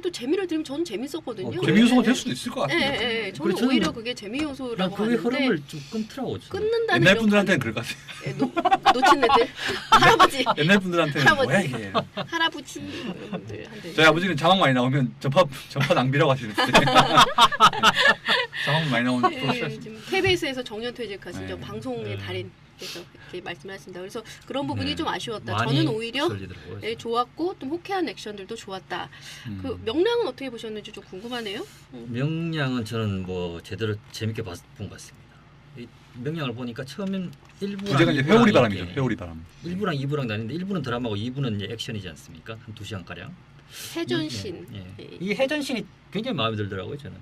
또 재미를 들으면 저는 재밌었거든요. 재미 요소가 예, 될 수도 있을 것 예, 같아요. 예, 예. 저는 그래서 오히려 저는 그게 재미 난 요소라고 그게 하는데 흐름을 좀 끊더라고요. 끊는다는 옛날 이런 분들한테는 그럴 것 같아요. 예, 놓친 애들 할아버지 옛날 분들한테는 할아버지. 뭐야 이게. 할아버지 이런 분들한테 저희 아버지는 자막 많이 나오면 전파 낭비라고 하시는데 자막 많이 나오는 프로 예, 지금 KBS에서 정년퇴직하신 저 네. 방송의 네. 달인께서 이렇게 말씀하셨습니다. 그래서 그런 부분이 네. 좀 아쉬웠다. 많이 저는 오히려 썰리더라고요. 예, 좋았고 좀 호쾌한 액션들도 좋았다. 그 음. 명량은 어떻게 보셨는지 좀 궁금하네요. 명량은 저는 뭐 제대로 재밌게 본 것 같습니다. 이 명량을 보니까 처음엔 1부랑 주제가 이제 회오리 바람이죠. 회오리 바람. 1부랑 2부랑 나뉘는데 1부는 드라마고 2부는 이제 액션이지 않습니까? 한 2시간 가량. 해전신. 예. 예. 이 해전신이 굉장히 마음에 들더라고요. 저는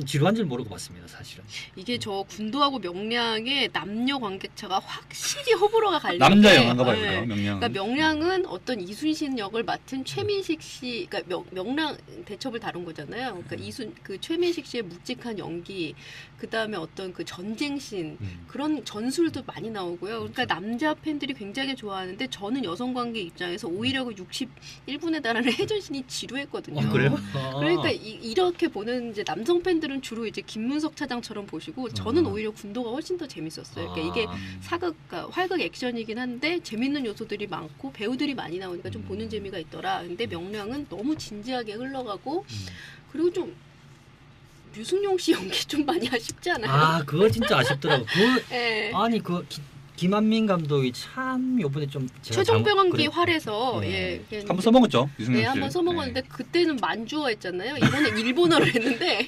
지루한 줄 모르고 봤습니다. 사실은. 이게 저 군도하고 명량의 남녀 관객차가 확실히 호불호가 갈리는데 남자 영화인가 봐요. 예. 그죠? 명량. 그러니까 명량은 어떤 이순신 역을 맡은 최민식 씨, 그러니까 명량 대첩을 다룬 거잖아요. 그러니까 그 최민식 씨의 묵직한 연기, 그 다음에 어떤 그 전쟁신 그런 전술도 많이 나오고요. 그러니까 남자 팬들이 굉장히 좋아하는데 저는 여성 관객 입장에서 오히려 그 61분에 달하는 해전신이 지루했거든요. 그래요? 그러니까 이렇게 보는 이제 남성 팬들은 주로 이제 김문석 차장처럼 보시고 저는 오히려 군도가 훨씬 더 재밌었어요. 그러니까 이게 사극, 그러니까 활극 액션이긴 한데 재밌는 요소들이 많고 배우들이 많이 나오니까 좀 보는 재미가 있더라. 근데 명량은 너무 진지하게 흘러가고 그리고 좀 류승용 씨 연기 좀 많이 아쉽지 않아요? 그거 진짜 아쉽더라고. 예. 아니 김한민 감독이 참 요번에 좀 제가 최종병원기 활에서 네. 예, 한번 써먹었죠. 이승용 네, 씨. 한번 써먹었는데 그때는 만주어했잖아요. 이번에 일본어를 했는데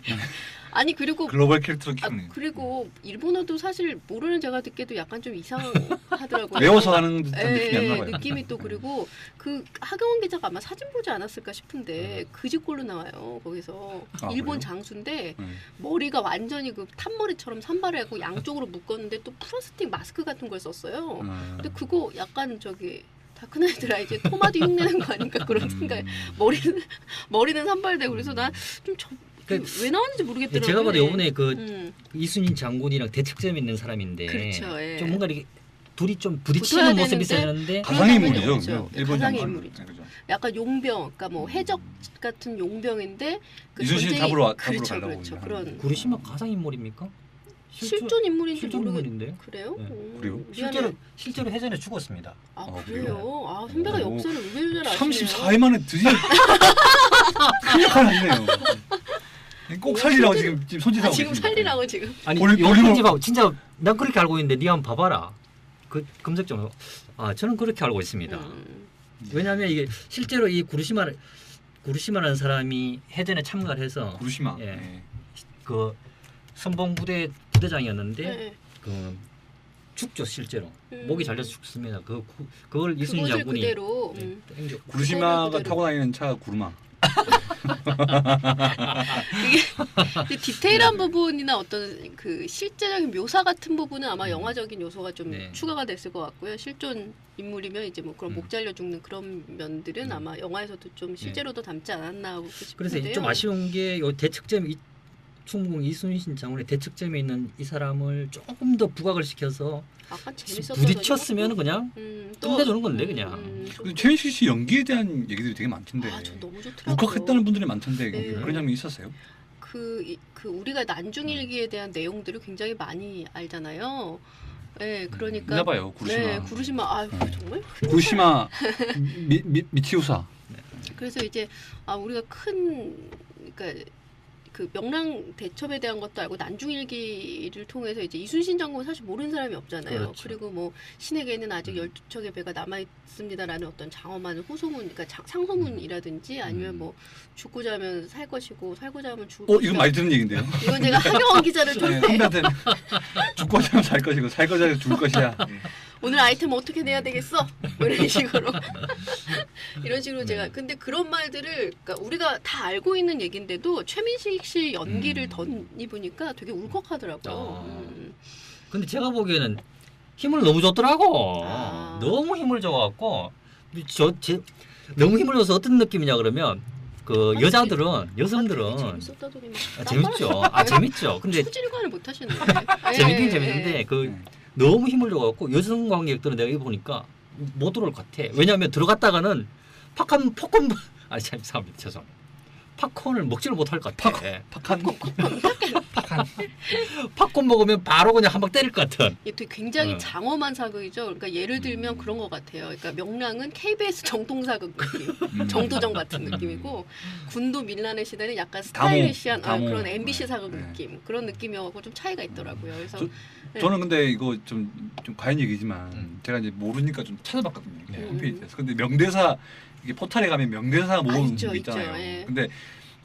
아니 그리고 글로벌 캐릭터로 키우네. 그리고 일본어도 사실 모르는 제가 듣기도 약간 좀 이상하더라고요. 외워서 하는 듯한 예, 느낌이 안 예, 나봐요. 느낌이 또 그리고 그 하경원 기자가 아마 사진 보지 않았을까 싶은데 그지꼴로 나와요. 거기서 일본 그래요? 장수인데 네. 머리가 완전히 그 탄머리처럼 산발하고 양쪽으로 묶었는데 또 플라스틱 마스크 같은 걸 썼어요. 근데 그거 약간 저기 다크나이트 라이즈에 토마디 흉내낸 거 아닌가 그런 생각에 머리는 산발되고 그래서 난 좀 왜 나왔는지 모르겠더라고요. 제가 봐도 예. 요번에 이순신 장군이랑 대척점에 있는 사람인데 그렇죠, 예. 좀 뭔가 이렇게 둘이 좀 붙어야 부딪히는 모습이 되는데 있었는데 가상의 그러다 인물이죠. 보니 그죠? 그렇죠. 일본 가상의 장관. 인물이죠. 네, 그죠. 약간 용병, 그러니까 뭐 해적 같은 용병인데 그 이순신 전쟁이- 잡으러 그렇죠, 가려고 그렇죠. 이제 그런 구리시마 가상 인물입니까? 실존 인물인지 실존 모르겠. 인물인데요. 그래요? 네. 그래요? 미안해. 실제로 해전에 죽었습니다. 아 아, 그래요? 아 선배가 오. 역사를 의외로 잘 아시네요. 34회 만에 드디어 큰 역할을 했네요. 꼭 살리라고 지금 손짓하고 지금 계십니다. 살리라고 지금. 아니 돌림을- 요편집하고 진짜 난 그렇게 알고 있는데 니 한번 봐봐라. 그 검색 좀. 저는 그렇게 알고 있습니다. 왜냐하면 이게 실제로 이 구르시마라는 사람이 해전에 참가를 해서 구루시마. 예. 네. 그 선봉 부대장이었는데 네. 그 죽죠 실제로 음. 목이 잘려서 죽습니다. 그걸 이순신 그것을 장군이 그대로. 땡겨. 구루시마가 그대로. 타고 다니는 차가 구루마. 근데 디테일한 부분이나 어떤 그 실제적인 묘사 같은 부분은 아마 영화적인 요소가 좀 네. 추가가 됐을 것 같고요. 실존 인물이면 이제 뭐 그런 목 잘려 죽는 그런 면들은 아마 영화에서도 좀 실제로도 담지 않았나 하고 싶은데요. 그래서 이제 좀 아쉬운 게 요 대척점 충북 이순신 장군의 대척점에 있는 이 사람을 조금 더 부각을 시켜서 아까 재밌었던 부딪혔으면 그냥 끝내주는 건데 그냥. 근데 최민식 씨 연기에 대한 얘기들이 되게 많던데. 저 너무 좋더라고요. 울컥했다는 분들이 많던데 네. 그런 장면이 있었어요? 그 우리가 난중일기에 대한 내용들을 굉장히 많이 알잖아요. 네, 그러니까 있나 봐요. 구루시마. 네, 구루시마. 아, 정말 큰 구루시마 미치우사. 그래서 이제 우리가 큰 그러니까 그 명랑 대첩에 대한 것도 알고 난중일기를 통해서 이제 이순신 장군 사실 모르는 사람이 없잖아요. 그렇죠. 그리고 뭐 신에게는 아직 12척의 배가 남아 있습니다라는 어떤 장엄한 호소문, 그러니까 상소문이라든지 아니면 뭐 죽고자 하면 살 것이고 살고자 하면 죽을 것이다. 이건 많이 듣는 얘기인데요. 이건 제가 하경원 기자를 좀 네, 선배한테 죽고 자면 살 것이고 살 거자면 죽을 것이야. 오늘 아이템 어떻게 내야 되겠어? 뭐 이런 식으로 이런 식으로 제가 근데 그런 말들을 그러니까 우리가 다 알고 있는 얘기인데도 최민식 씨 연기를 덧입으니까 되게 울컥하더라고요. 근데 제가 보기에는 힘을 너무 줬더라고. 아. 너무 힘을 줘갖고 너무 힘을 줘서 어떤 느낌이냐 그러면 그 아니, 여자들은 여성들은 재밌었다더니 막 재밌죠. 재밌죠. 근데 초질관을 못 하시네. 재밌긴 재밌는데 그 너무 힘을 줘갖고 여성 관객들은 내가 이거 보니까 못 들어올 것 같아. 왜냐하면 들어갔다가는 팝콘 아니 참 죄송합니다. 팝콘을 먹지를 못할 것 같아. 팝콘 먹으면 바로 그냥 한 방 때릴 것 같은. 이게 되게 굉장히 장엄한 사극이죠. 그러니까 예를 들면 그런 것 같아요. 그러니까 명랑은 KBS 정통사극 느낌, 정도전 같은 느낌이고 군도 밀란의 시대는 약간 스타일리시한 다모. 그런 MBC 사극 네. 느낌 그런 느낌이어서 좀 차이가 있더라고요. 그래서 저는 근데 이거 좀 과연 얘기지만 제가 이제 모르니까 좀 찾아봤거든요. 네. 홈페이지에서. 근데 명대사 이게 포탈에 가면 명대사 모음 있죠, 있잖아요. 있죠. 예. 근데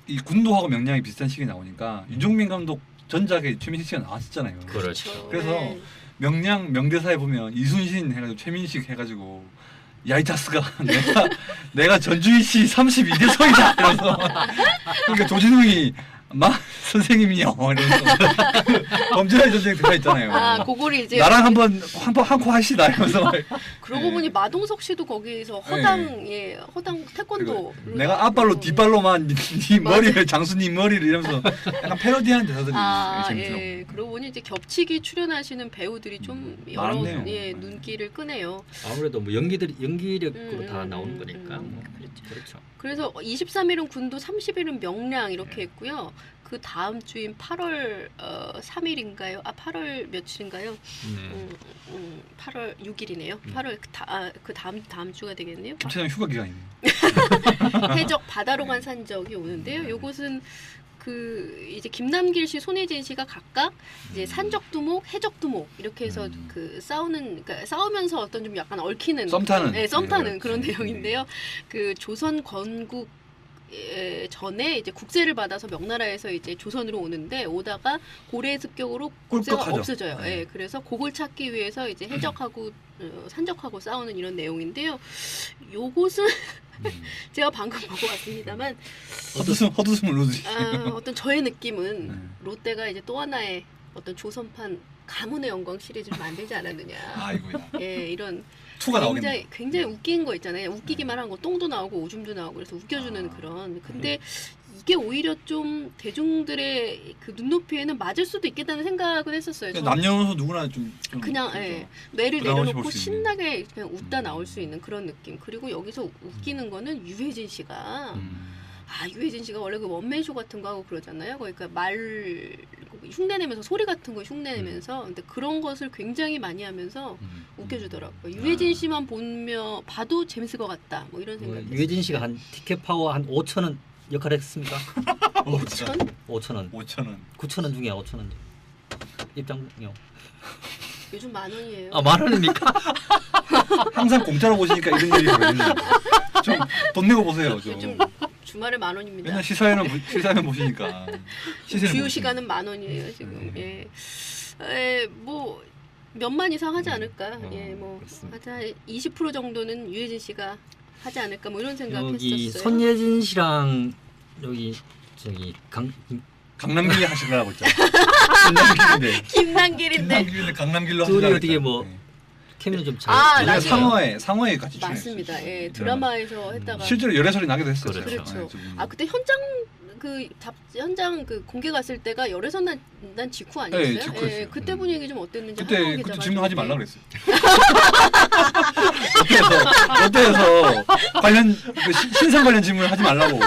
이 군도하고 명량이 비슷한 시기에 나오니까 윤종민 감독 전작에 최민식 씨가 나왔었잖아요. 그렇죠. 그래서 네. 명량 명대사에 보면 이순신 해가지고 최민식 해가지고 야 이 자스가 내가 전주희 씨 32대 성이다 이러면서 그러니까 조진웅이 마 선생님이요 이러면서 범죄의 전쟁 들어가 있잖아요. 아, 그거를 이제 나랑 한번 한코 하시다 이러면서 그러고 네. 보니 마동석 씨도 거기서 허당 태권도 내가 앞발로 뒷발로만 네 머리를 장수님 머리를 이러면서 약간 패러디하는 대사들이 재밌더라고요. 예. 그러고 보니 이제 겹치기 출연하시는 배우들이 좀 여러 많네요. 눈길을 끄네요. 아무래도 뭐 연기력으로 다 나오는 거니까. 그렇죠. 그렇죠. 그래서 23일은 군도, 30일은 명량 이렇게 했고요. 그 다음 주인 8월 3일인가요? 8월 며칠인가요? 8월 6일이네요. 8월 그 다음 주가 되겠네요. 김차장 휴가 기간이네요. 해적 바다로 간 산적이 오는데요. 요것은 그 이제 김남길 씨, 손예진 씨가 각각 이제 산적두목, 해적두목 이렇게 해서 그 그러니까 싸우면서 어떤 좀 약간 얽히는 썸 타는. 네, 썸 타는 네, 그런 그렇죠. 내용인데요. 그 조선 건국 전에 이제 국제를 받아서 명나라에서 이제 조선으로 오는데 오다가 고래의 습격으로 국제가 꿀꺽하죠. 없어져요. 네. 예, 그래서 그걸 찾기 위해서 이제 해적하고 산적하고 싸우는 이런 내용인데요. 요것은 제가 방금 보고 왔습니다만 헛웃음을 놓으시. 어떤 저의 느낌은 롯데가 이제 또 하나의 어떤 조선판 가문의 영광 시리즈를 만들지 않았느냐. 아이고야. 예, 이런 투가 나오겠네. 굉장히 웃긴 거 있잖아요. 웃기기만 한 거 똥도 나오고 오줌도 나오고 그래서 웃겨주는 그런. 근데 이게 오히려 좀 대중들의 그 눈높이에는 맞을 수도 있겠다는 생각을 했었어요. 저는. 남녀노소 누구나 좀 그냥 그렇죠. 예, 뇌를 부담 없이 내려놓고 볼수 있는. 신나게 그냥 웃다 나올 수 있는 그런 느낌. 그리고 여기서 웃기는 거는 유해진 씨가 유해진 씨가 원래 그 원맨쇼 같은 거 하고 그러잖아요. 그러니까 말 흉내내면서 소리 같은 거 흉내내면서 근데 그런 것을 굉장히 많이 하면서 웃겨주더라고요. 유해진 씨만 봐도 재밌을 것 같다. 뭐 이런 생각이. 유해진 씨가 한 티켓 파워 한 5,000원 역할 했습니까? 5천? 5,000원. 5,000원. 9,000원 중에 5,000원. 입장료. 요즘 10,000원이에요. 아, 10,000원입니까? 항상 공짜로 보시니까 이런 일이 벌어지는 좀돈 내고 보세요. 좀. 요즘 주말에 10,000원입니다. 맨날 시사회는 보시니까. 주요 시간은 10,000원이에요 지금. 뭐 몇만 이상 하지 않을까. 뭐 하자 20% 정도는 유해진 씨가 하지 않을까. 뭐 이런 생각했었어요. 여기 손예진 씨랑 여기 강남길이 하시려고 했죠. 강남길인데. 김남길인데. 강남길로 둘이 하시려고 어떻게 했죠. 뭐 네. 케미는 좀 잘. 나중에. 상어에 같이 맞습니다. 출연했어요. 예, 드라마에서 했다가 실제로 열애설이 나기도 했어요. 그렇죠. 제가. 그렇죠. 네, 좀. 그때 현장 그 공개 갔을 때가 열애선 난 직후 아니었어요? 네, 직후였어요. 그때 분위기 좀 어땠는지 그때 기자가 질문하지 좀, 말라 그랬어요. 롯데에서 관련 신상 관련 질문을 하지 말라고.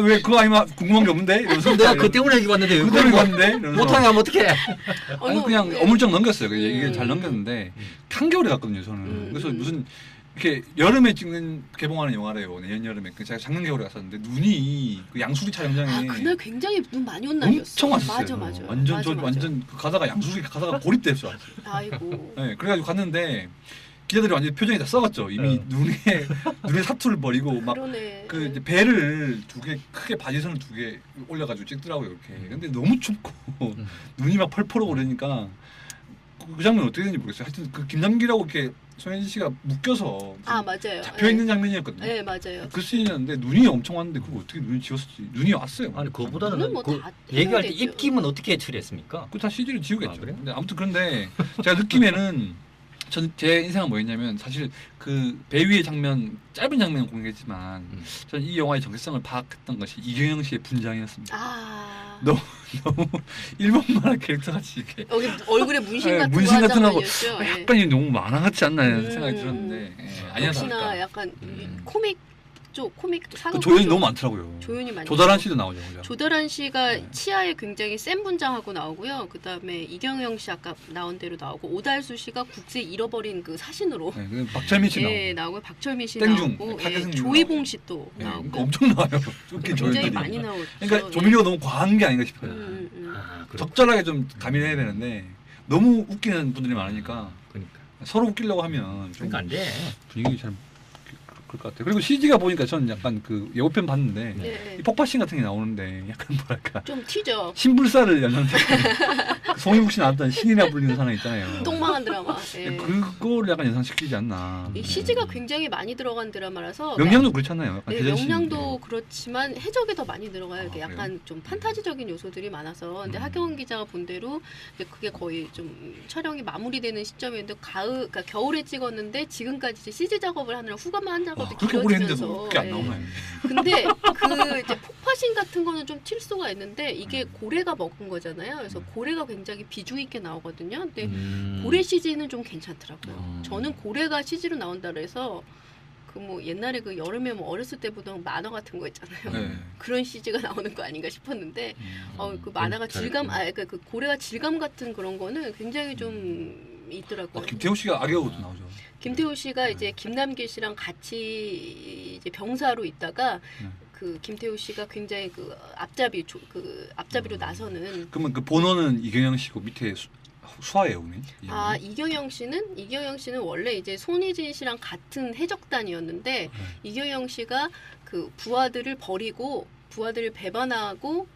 왜 그거 아니면 궁금한 게 없는데? 이러면서 내가 그 때문에 여기 왔는데 그 때문에 왔는데? 이러면서. 못하게 하면 어떡해? 아니 그냥 어물쩍 넘겼어요. 얘기를 잘 넘겼는데 한겨울에 갔거든요. 저는. 그래서 무슨 이렇게 여름에 찍는 개봉하는 영화래요. 내년 여름에. 그 제가 작년 겨울에 갔었는데 눈이 그 양수리 촬영장에 그날 굉장히 눈 많이 온 날이었어. 엄청 왔었어요. 맞아. 완전 그 가다가 양수리 가다가 고립됐어. 아이고. 네, 그래가지고 갔는데 기자들이 완전 표정이 다 썩었죠. 이미 눈에 사투를 버리고 막 그러네. 그 이제 배를 두 개 크게 바지선을 두 개 올려가지고 찍더라고요. 이렇게. 근데 너무 춥고 눈이 막 펄펄 오고 그러니까 그 장면 어떻게 되는지 모르겠어요. 하여튼 그 김남기라고 이렇게 손예진 씨가 묶여서 맞아요. 잡혀 있는 장면이었거든요. 네 맞아요. 그 씬이었는데 눈이 엄청 왔는데 그걸 어떻게 눈이 지웠을지 눈이 왔어요. 아니 그거보다는 눈은 뭐 그 다 얘기할 때 해야겠죠. 입김은 어떻게 처리했습니까? 그 다 CG로 지우겠죠. 아, 그래요? 근데 아무튼 그런데 제가 느낌에는 제 인생은 뭐였냐면 사실 그 배 위의 장면 짧은 장면은 공개했지만 저는 이 영화의 정체성을 파악했던 것이 이경영 씨의 분장이었습니다. 너무 일본 만화 캐릭터 같이 이렇게 여기 얼굴에 문신 네, 같은 문신 같은 거 하고 장면이었죠. 예. 약간 너무 만화 같지 않나 생각이 들었는데 아니야 역시나 다를까. 약간 코믹 쪽 코믹 그 사극 조연이 쪽 너무 많더라고요. 조연이 많죠. 조다란 씨도 나오죠. 그죠? 조다란 씨가 네. 치아에 굉장히 센 분장하고 나오고요. 그다음에 이경영 씨 아까 나온 대로 나오고 오달수 씨가 국세 잃어버린 그 사신으로 네, 그 박철민 씨 나오고. 나오고 박철민 씨 땡중, 나오고 박혜승 조이봉 씨 또 네, 나오고 그러니까 엄청 나와요. 웃긴 굉장히 조연들이. 많이 나오죠. 그러니까 조민호가 너무 과한 게 아닌가 싶어요. 아, 그렇구나. 적절하게 좀 가미해야 되는데 너무 웃기는 분들이 많으니까 그러니까. 서로 웃기려고 하면 좀 그러니까 안 돼. 분위기 잘 그럴 것 같아요. 그리고 CG가 보니까 저는 약간 그 예고편 봤는데 네. 이 폭파씬 같은 게 나오는데 약간 뭐랄까 좀 튀죠. 신불사를 연상해 송영국 씨 나왔던 신이라 불리는 사람 있잖아요. 똥망한 드라마. 예. 그거를 약간 연상시키지 않나. 이 CG가 굉장히 많이 들어간 드라마라서 명량도 그렇잖아요. 약간 네, 대전신. 명량도 그렇지만 해적이 더 많이 들어가요. 이렇게 아, 약간 좀 판타지적인 요소들이 많아서 근데 하경원 기자가 본 대로 이제 그게 거의 좀 촬영이 마무리되는 시점이었는데 그러니까 겨울에 찍었는데 지금까지 이제 CG 작업을 하느라 후가만 한 작업이 그렇게 오래 했는데도 길어지면서 그게 안 나오나요? 근데 그 이제 폭파신 같은 거는 좀 튈소가 있는데 이게 고래가 먹은 거잖아요. 그래서 고래가 굉장히 비중 있게 나오거든요. 근데 고래 CG는 좀 괜찮더라고요. 저는 고래가 CG로 나온다 그래서 그 뭐 옛날에 그 여름에 뭐 어렸을 때 보던 만화 같은 거 있잖아요. 네. 그런 CG가 나오는 거 아닌가 싶었는데 그 만화가 질감 그 고래가 질감 같은 그런 거는 굉장히 좀 있더라고요. 김태호 씨가 악역으로도 나오죠. 김태호 씨가 이제 김남길 씨랑 같이 이제 병사로 있다가 그 김태호 씨가 굉장히 그 앞잡이로 나서는 그러면 그 본원은 이경영 씨고 밑에 수아예요, 오늘. 이경영 씨는 원래 이제 손희진 씨랑 같은 해적단이었는데 이경영 씨가 그 부하들을 버리고 부하들을 배반하고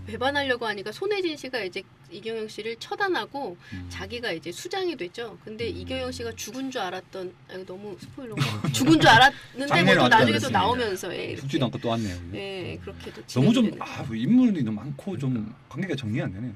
배반하려고 하니까 손혜진 씨가 이제 이경영 씨를 처단하고 자기가 이제 수장이 됐죠. 근데 이경영 씨가 죽은 줄 알았던 너무 스포일러 죽은 줄 알았는데 뭐 또 나중에 또 나오면서 죽지도 않고 또 왔네요. 네, 그렇게 또 너무 좀 인물이 너무 많고 좀 관계가 정리 안 되네요.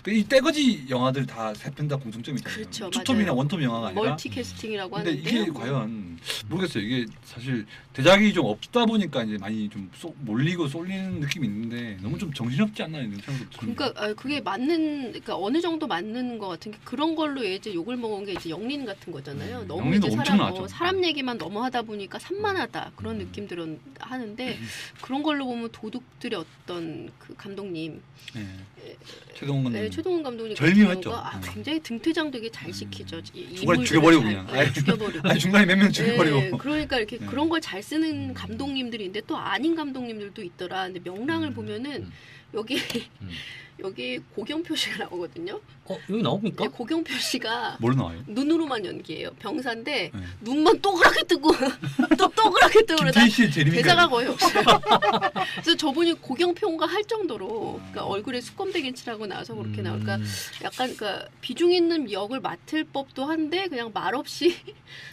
이 떼거지 영화들 다 세 편 다 공통점이 있잖아요. 그렇죠, 투톱이나 맞아요. 원톱 영화가 아니라 멀티 캐스팅이라고 근데 하는데 이게 과연 모르겠어요. 이게 사실 대작이 좀 없다 보니까 이제 많이 좀 몰리고 쏠리는 느낌이 있는데 너무 좀 정신없지 않나 이런 생각도 듭니다. 그러니까 그게 그러니까 어느 정도 맞는 것 같은 게 그런 걸로 이제 욕을 먹은 게 이제 영린 같은 거잖아요. 너무 영린도 이제 엄청 나왔죠. 사람 얘기만 너무 하다 보니까 산만하다 그런 느낌들은 하는데 그런 걸로 보면 도둑들의 어떤 그 감독님 네. 최동원 감독님. 최동원 감독님 절묘했죠. 굉장히 등퇴장 되게 잘 시키죠. 중간에 죽여버리고 그냥. 죽여버리고. 아니 중간에 몇 명 죽여버리고. 네, 그러니까 이렇게 그런 걸 잘 쓰는 감독님들이 있는데 또 아닌 감독님들도 있더라. 근데 명랑을 보면은 여기 고경표 씨가 나오거든요. 여기 나옵니까? 네, 고경표 씨가 뭘 나와요? 눈으로만 연기해요. 병사인데 네. 눈만 동그랗게 뜨고 또 동그랗게 뜨고 그러다 김태희 씨의 재림인가요? 대사가 거의 없어요. 그래서 저분이 고경표인가 할 정도로 그러니까 얼굴에 수검대기 칠하고 나서 그렇게 나오니까 약간 그러니까 비중 있는 역을 맡을 법도 한데 그냥 말없이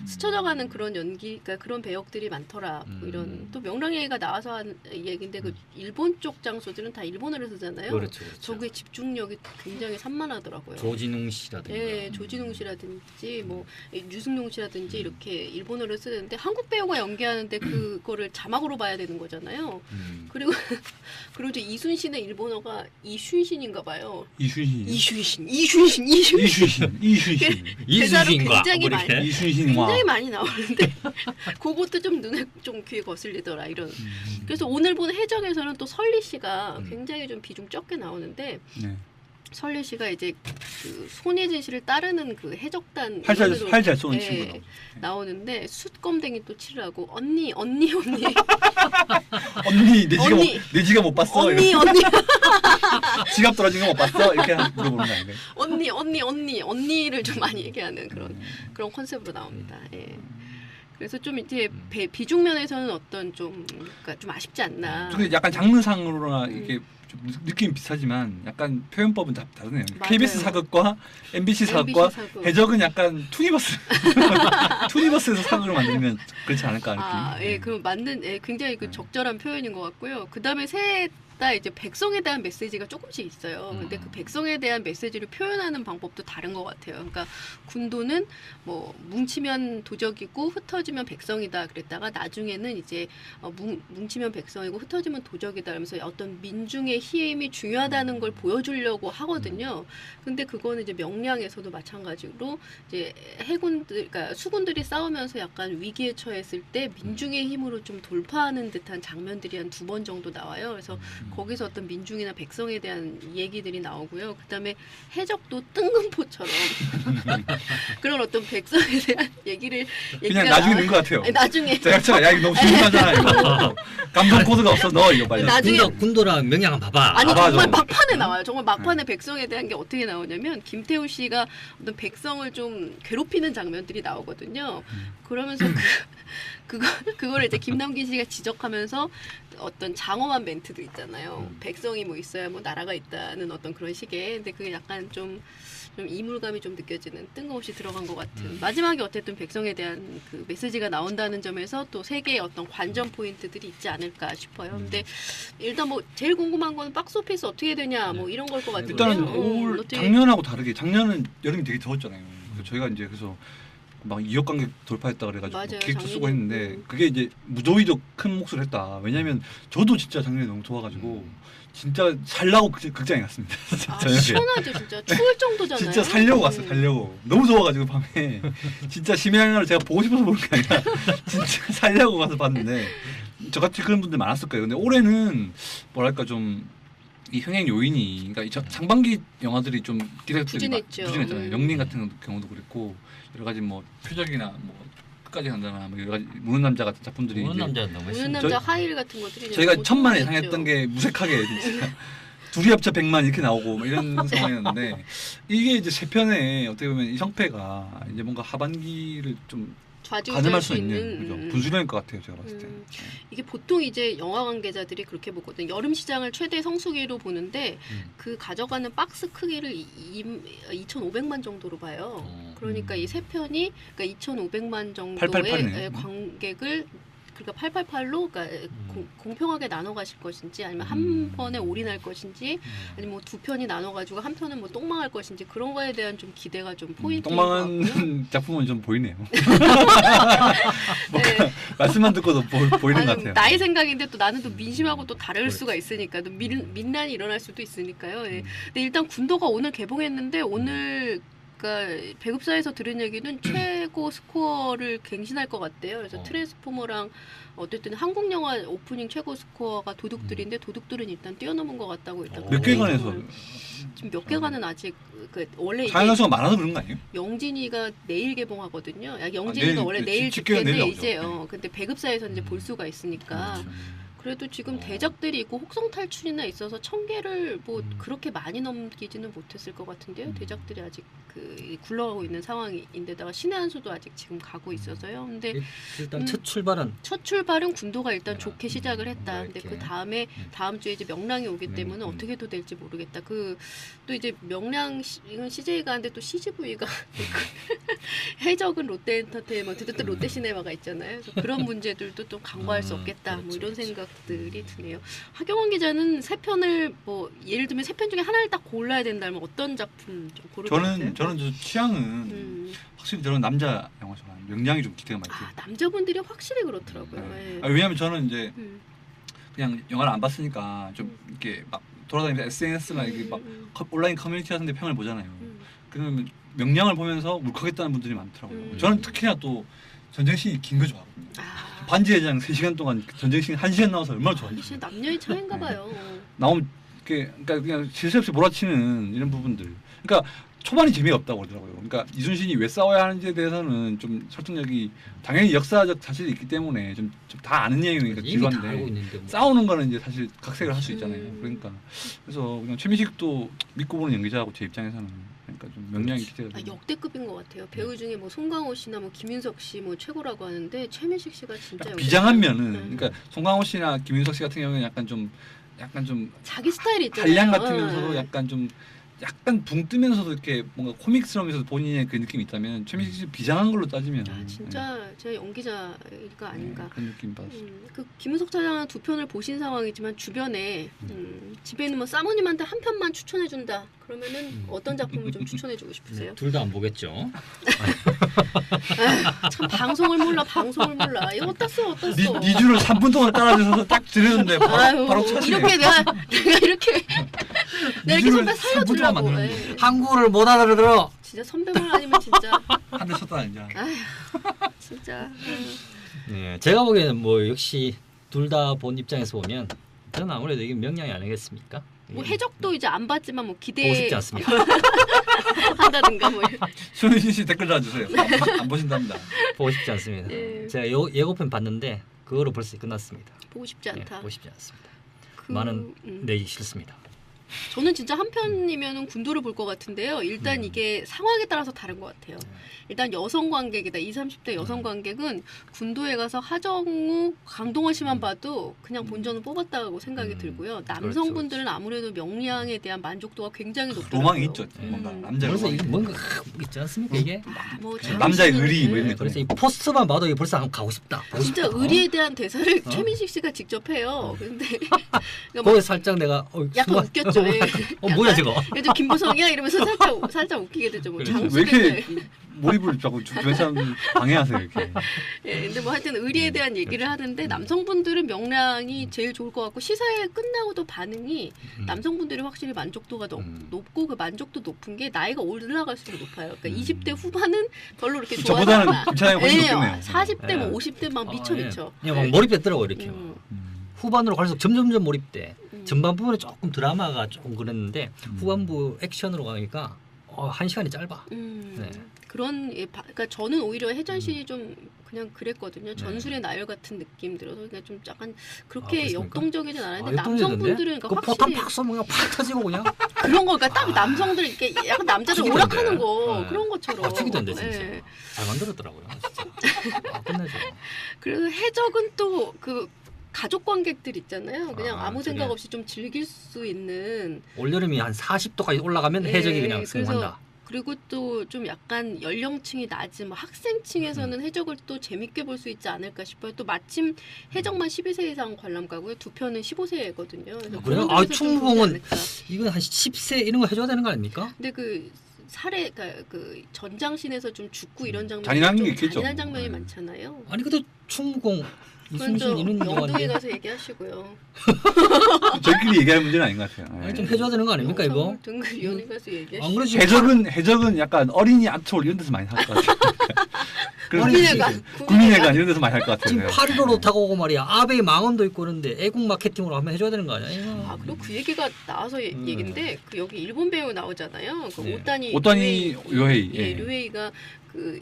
스쳐져가는 그런 연기, 그러니까 그런 배역들이 많더라. 뭐 이런 또 명랑얘기가 나와서 한 얘기인데 그 일본 쪽 장소들은 다 일본어를 쓰잖아요. 그렇죠. 저게 집중력이 굉장히 산만하더라고요. 조진웅 씨라든가. 네, 조진웅 씨라든지 뭐 유승용 씨라든지 이렇게 일본어를 쓰는데 한국 배우가 연기하는데 그거를 자막으로 봐야 되는 거잖아요. 그리고 이제 이순신의 일본어가 이순신인가 봐요. 이순신. 대사로 굉장히 많이 나오는데 그것도 좀 눈에 좀 귀에 거슬리더라 이런. 그래서 오늘 본 해적에서는 또 설리 씨가 굉장히 좀 비중 적게 나오는데. 네. 설례 씨가 이제 그 손예진 씨를 따르는 그 해적단 팔잘 쏘는 예, 친구라고. 나오는데 숯검댕이 또 치라고 언니 언니 언니 언니 언니. 내 지갑 못 봤어. 언니 이러고. 언니 지갑 떨어진 거 못 봤어. 이렇게 물어보는 거 아닌가요? 언니 언니를 좀 많이 얘기하는 그런 컨셉으로 나옵니다. 예. 그래서 좀 이제 비중 면에서는 어떤 그러니까 좀 아쉽지 않나. 근데 약간 장르상으로나 이게 좀 느낌 비슷하지만 약간 표현법은 다 다르네요. 맞아요. KBS 사극과 MBC 사극과 사극. 해적은 약간 투니버스 투니버스에서 사극을 만들면 그렇지 않을까 느낌. 아, 예, 그 맞는 굉장히 그 적절한 표현인 것 같고요. 그 다음에 셋 다 이제 백성에 대한 메시지가 조금씩 있어요. 근데 그 백성에 대한 메시지를 표현하는 방법도 다른 것 같아요. 그러니까 군도는 뭐 뭉치면 도적이고 흩어지면 백성이다 그랬다가 나중에는 이제 뭉치면 백성이고 흩어지면 도적이다 하면서 어떤 민중의 힘이 중요하다는 걸 보여주려고 하거든요. 근데 그거는 이제 명량에서도 마찬가지로 이제 그러니까 수군들이 싸우면서 약간 위기에 처했을 때 민중의 힘으로 좀 돌파하는 듯한 장면들이 한 2번 정도 나와요. 그래서 거기서 어떤 민중이나 백성에 대한 얘기들이 나오고요. 그다음에 해적도 뜬금포처럼 그런 어떤 백성에 대한 얘기가 그냥 나중에 넣은 것 같아요. 아니, 나중에 제가 야 이거 너무 심하잖아 이거. 감성 코드가 없어 넣어 이거 빨리. 나중에 군도랑 명량 한번 봐봐. 아니 봐봐, 정말 좀. 막판에 나와요. 정말 막판에 백성에 대한 게 어떻게 나오냐면 김태우 씨가 어떤 백성을 좀 괴롭히는 장면들이 나오거든요. 그러면서 그거를 이제 김남긴 씨가 지적하면서 어떤 장엄한 멘트도 있잖아요. 백성이 뭐 있어야 뭐 나라가 있다는 어떤 그런 식의. 근데 그게 약간 좀 이물감이 좀 느껴지는 뜬금없이 들어간 것 같은. 마지막에 어쨌든 백성에 대한 그 메시지가 나온다는 점에서 또 세 개의 어떤 관전 포인트들이 있지 않을까 싶어요. 근데 일단 뭐 제일 궁금한 거는 박스오피스 어떻게 되냐 뭐 이런 걸 것 같은데요. 일단은 올 작년하고 다르게 작년은 여름이 되게 더웠잖아요. 저희가 이제 그래서 막 2억 관객 돌파했다 그래가지고 맞아요, 기획도 쓰고 작년에. 했는데 그게 이제 무더위도 큰 몫을 했다. 왜냐하면 저도 진짜 작년에 너무 더워가지고 진짜 살라고 극장에 갔습니다. 아, 저녁에. 시원하죠 진짜. 추울 정도잖아요. 진짜 살려고 갔어요. 살려고. 너무 더워가지고 밤에 진짜 심야영화를 제가 보고 싶어서 보는 게 아니라 진짜 살려고 가서 봤는데 저같이 그런 분들 많았을 거예요. 근데 올해는 뭐랄까 좀 이 흥행 요인이 그러니까 상반기 영화들이 좀 기대작들이 부진했잖아요. 영린 같은 경우도 그랬고 여러 가지 뭐 표적이나 뭐 끝까지 간다나 뭐 여러 가지 무는 남자 같은 작품들이 우는 이제 남자 너무 우는 했습니다. 남자 하이힐 같은 것들이 저희가 너무 1000만 좋아했죠. 예상했던 게 무색하게 진짜 둘이 합쳐 100만 이렇게 나오고 뭐 이런 상황이었는데 이게 이제 세 편에 어떻게 보면 이성패가 이제 뭔가 하반기를 좀 가늠할 좌지우지할 수 수 있는 있는 그죠? 분수령일 것 같아요. 제가 봤을 때. 이게 보통 이제 영화 관계자들이 그렇게 보거든요. 여름 시장을 최대 성수기로 보는데 그 가져가는 박스 크기를 2,500만 정도로 봐요. 그러니까 이 세 편이 그러니까 2,500만 정도의 888 관객을 그러니까 888로 그러니까 공평하게 나눠 가실 것인지 아니면 한 편에 올인할 것인지 아니면 뭐 두 편이 나눠 가지고 한 편은 뭐 똥망할 것인지 그런 거에 대한 좀 기대가 좀 포인트인 것 같고요. 똥망한 작품은 좀 보이네요. 네. 말씀만 듣고도 보이는 것 아니, 같아요. 나의 생각인데 또 나는 또 민심하고 또 다를 수가 있으니까 또 민란이 일어날 수도 있으니까요. 예. 근데 일단 군도가 오늘 개봉했는데 오늘 그러니까 배급사에서 들은 얘기는 최고 스코어를 갱신할 것 같대요. 그래서 트랜스포머랑 어쨌든 한국 영화 오프닝 최고 스코어가 도둑들인데 도둑들은 일단 뛰어넘은 것 같다고 일단 몇 개관에서 지금 몇 개관은 아직 그 원래 이게 상영 수가 많아서 그런 거 아니에요? 영진이가 내일 개봉하거든요. 영진이가 내일, 원래 내일 집계가 내일 집계인데 나오죠. 이제 근데 배급사에서 이제 볼 수가 있으니까 그래도 지금 대작들이 있고 혹성 탈출이나 있어서 1000개를 뭐 그렇게 많이 넘기지는 못했을 것 같은데요. 대작들이 아직 그 굴러가고 있는 상황인데다가 신의 한 수도 아직 지금 가고 있어서요. 근데 일단 첫 출발은 첫 출발은 군도가 일단 좋게 시작을 했다. 근데 이렇게. 그 다음에 다음 주에 이제 명랑이 오기 때문에 어떻게 또 될지 모르겠다. 그 또 이제 명랑 이건 CJ가 하는데 또 CGV가 해적은 롯데엔터테인먼트 또 롯데시네마가 있잖아요. 그래서 그런 문제들도 좀 간과할 수 없겠다. 뭐 이런 생각들이 드네요. 하경원 기자는 세 편을 뭐 예를 들면 세 편 중에 하나를 딱 골라야 된다면 어떤 작품 좀 고르겠어요? 저는 저 취향은 확실히 저는 남자 영화 좋아해요. 명량이 좀 기대가 많이 돼요. 아 남자분들이 확실히 그렇더라고요. 예. 왜냐하면 저는 이제 그냥 영화를 안 봤으니까 좀 이렇게 막 돌아다니면서 SNS나 이게 막 온라인 커뮤니티 같은 데 평을 보잖아요. 그러면 명량을 보면서 울컥했다는 분들이 많더라고요. 저는 특히나 또 전쟁씬이 긴 거 좋아하거든요. 반지 회장 3시간 동안 전쟁씬 1시간 나와서 얼마나 좋아했어요. 사실 남녀의 차이인가 봐요. 나오면 그러니까 그냥 실수 없이 몰아치는 이런 부분들. 그러니까 초반이 재미없다고 그러더라고요. 그러니까 이순신이 왜 싸워야 하는지에 대해서는 좀 설득력이 당연히 역사적 사실이 있기 때문에 좀 다 아는 내용이니까 이미 다 알고 지루한데 있는데 뭐. 싸우는 거는 이제 사실 각색을 할 수 있잖아요. 그러니까 그래서 그냥 최민식도 믿고 보는 연기자하고 제 입장에서는 그러니까 좀 명량이 기대가 아, 돼요. 역대급인 것 같아요. 배우 중에 뭐 송강호 씨나 뭐 김윤석 씨 뭐 최고라고 하는데 최민식 씨가 진짜 비장한 면은 그러니까 송강호 씨나 김윤석 씨 같은 경우는 약간 좀 자기 스타일이 있잖아요. 한량 같으면서도 약간 붕 뜨면서도 이렇게 뭔가 코믹스러우면서도 본인의 그 느낌이 있다면 최민식 씨 비장한 걸로 따지면 진짜 제 연기자가 아닌가. 그런 느낌 받았어요. 그 김은석 차장은 두 편을 보신 상황이지만 주변에 집에 있는 뭐 사모님한테 한 편만 추천해준다. 그러면은 어떤 작품을 좀 추천해주고 싶으세요? 둘 다 안 보겠죠. 아휴, 참 방송을 몰라. 이거 어땠어? 니 주를 3분 동안 따라줘서 딱 들었는데 바로 차시네. 이렇게 내가 이렇게 선배 살려주려고. 한국어를 못 알아들어. 진짜 선배만 아니면 진짜 한 대 쳤다 이제. 아휴 진짜. 네, 제가 보기에는 뭐 역시 둘 다 본 입장에서 보면 저는 아무래도 이게 명량이 아니겠습니까? 뭐 해적도 이제 안 봤지만 뭐 기대 보고 싶지 않습니다. 한다든가 뭐. 손희진 씨 댓글 달아주세요. 안 보신답니다. 보고 싶지 않습니다. 예. 제가 예고편 봤는데 그거로 벌써 끝났습니다. 보고 싶지 않다. 보고 싶지 않습니다. 그, 많은 내기 싫습니다. 저는 진짜 한 편이면은 군도를 볼 것 같은데요. 일단 이게 상황에 따라서 다른 것 같아요. 일단 여성 관객이다. 20, 30대 여성 관객은 군도에 가서 하정우, 강동원 씨만 봐도 그냥 본전을 뽑았다고 생각이 들고요. 남성분들은 그렇죠. 아무래도 명량에 대한 만족도가 굉장히 높더라고요. 로망이 있죠. 뭔가 남자 그래서 로망이 이게 있죠. 뭔가 있지 않습니까 이게? 뭐 남자의 의리 뭐 이런 거. 그래서 이 포스터만 봐도 이게 벌써 한번 가고 싶다. 보고 진짜 싶다. 의리에 대한 대사를 최민식 씨가 직접 해요. 근데 거기 살짝 내가 약간 순간- 웃겼죠. 예. 뭐야 저거? 요즘 김부성이야 이러면서 살짝 웃기게 되죠. 뭐 그래서 왜 이렇게 몰입을 자꾸 주변 사람 방해하세요 이렇게. 예, 근데 뭐 하여튼 의리에 대한 얘기를 하는데 남성분들은 명량이 제일 좋을 것 같고 시사회 끝나고도 반응이 남성분들이 확실히 만족도가 높고 그 만족도 높은 게 나이가 올라갈수록 높아요. 그러니까 20대 후반은 별로 그렇게 좋아하지 저보다는 않아. 김찬영이 훨씬 높겠네요. 40대 뭐 예. 50대 막 미쳐. 예, 막 몰입됐더라고 이렇게. 음. 후반으로 갈수록 점점점 몰입돼. 전반 부분에 조금 드라마가 조금 그랬는데 후반부 액션으로 가니까 1시간이 짧아. 네. 그런 그러니까 저는 오히려 혜전신이 좀 그냥 그랬거든요. 전술의 나열 같은 느낌 들어서 그냥 좀 약간 그렇게 그렇습니까? 역동적이진 않았는데 역동적이던데? 남성분들은 그 그러니까 포탄 확실히 팍 쏘면 팍 터지고 그냥 그런 거 그러니까 딱 남성들 이렇게 약간 남자들 죽이던데. 오락하는 거 네. 그런 것처럼 죽이던데 진짜. 예. 잘 만들었더라고요. 진짜. 끝내줘. 그래서 해적은 또 그 가족 관객들 있잖아요. 그냥 아무 저게. 생각 없이 좀 즐길 수 있는 올여름이 한 40도까지 올라가면 예, 해적이 그냥 그래서 승한다. 그리고 또 좀 약간 연령층이 낮은 뭐 학생층에서는 해적을 또 재밌게 볼 수 있지 않을까 싶어요. 또 마침 해적만 12세 이상 관람가고요. 두 편은 15세거든요. 그래요? 그런 아, 점에서 좀 보지 충무공은 않을까. 이건 한 10세 이런 거 해줘야 되는 거 아닙니까? 근데 그 사례 그 전장신에서 좀 죽고 이런 장면이 잔인한 게 좀 있겠죠. 잔인한 장면이 많잖아요. 아니 근데 충무공 그건 이순신 좀 이런 영동에 영화인데 가서 얘기하시고요. 저희끼리 얘기할 문제는 아닌 것 같아요. 아니 좀 해줘야 되는 거 아닙니까 이거? 등급위원회 가서 얘기하시고. 안 그러지? 해적은 약간 어린이 아트홀 이런 데서 많이 할 것 같아요. 국민회관 국민회관 이런 데서 많이 할 것 지금 같아요. 8.15로 타고 오고 말이야. 아베이 망원도 있고 그런데 애국 마케팅으로 한번 해줘야 되는 거 아니야? 이거. 아 그리고 그 얘기가 나와서 얘긴데 그 여기 일본 배우 나오잖아요. 그 네. 오타니 요헤이. 예, 예. 류에이가 그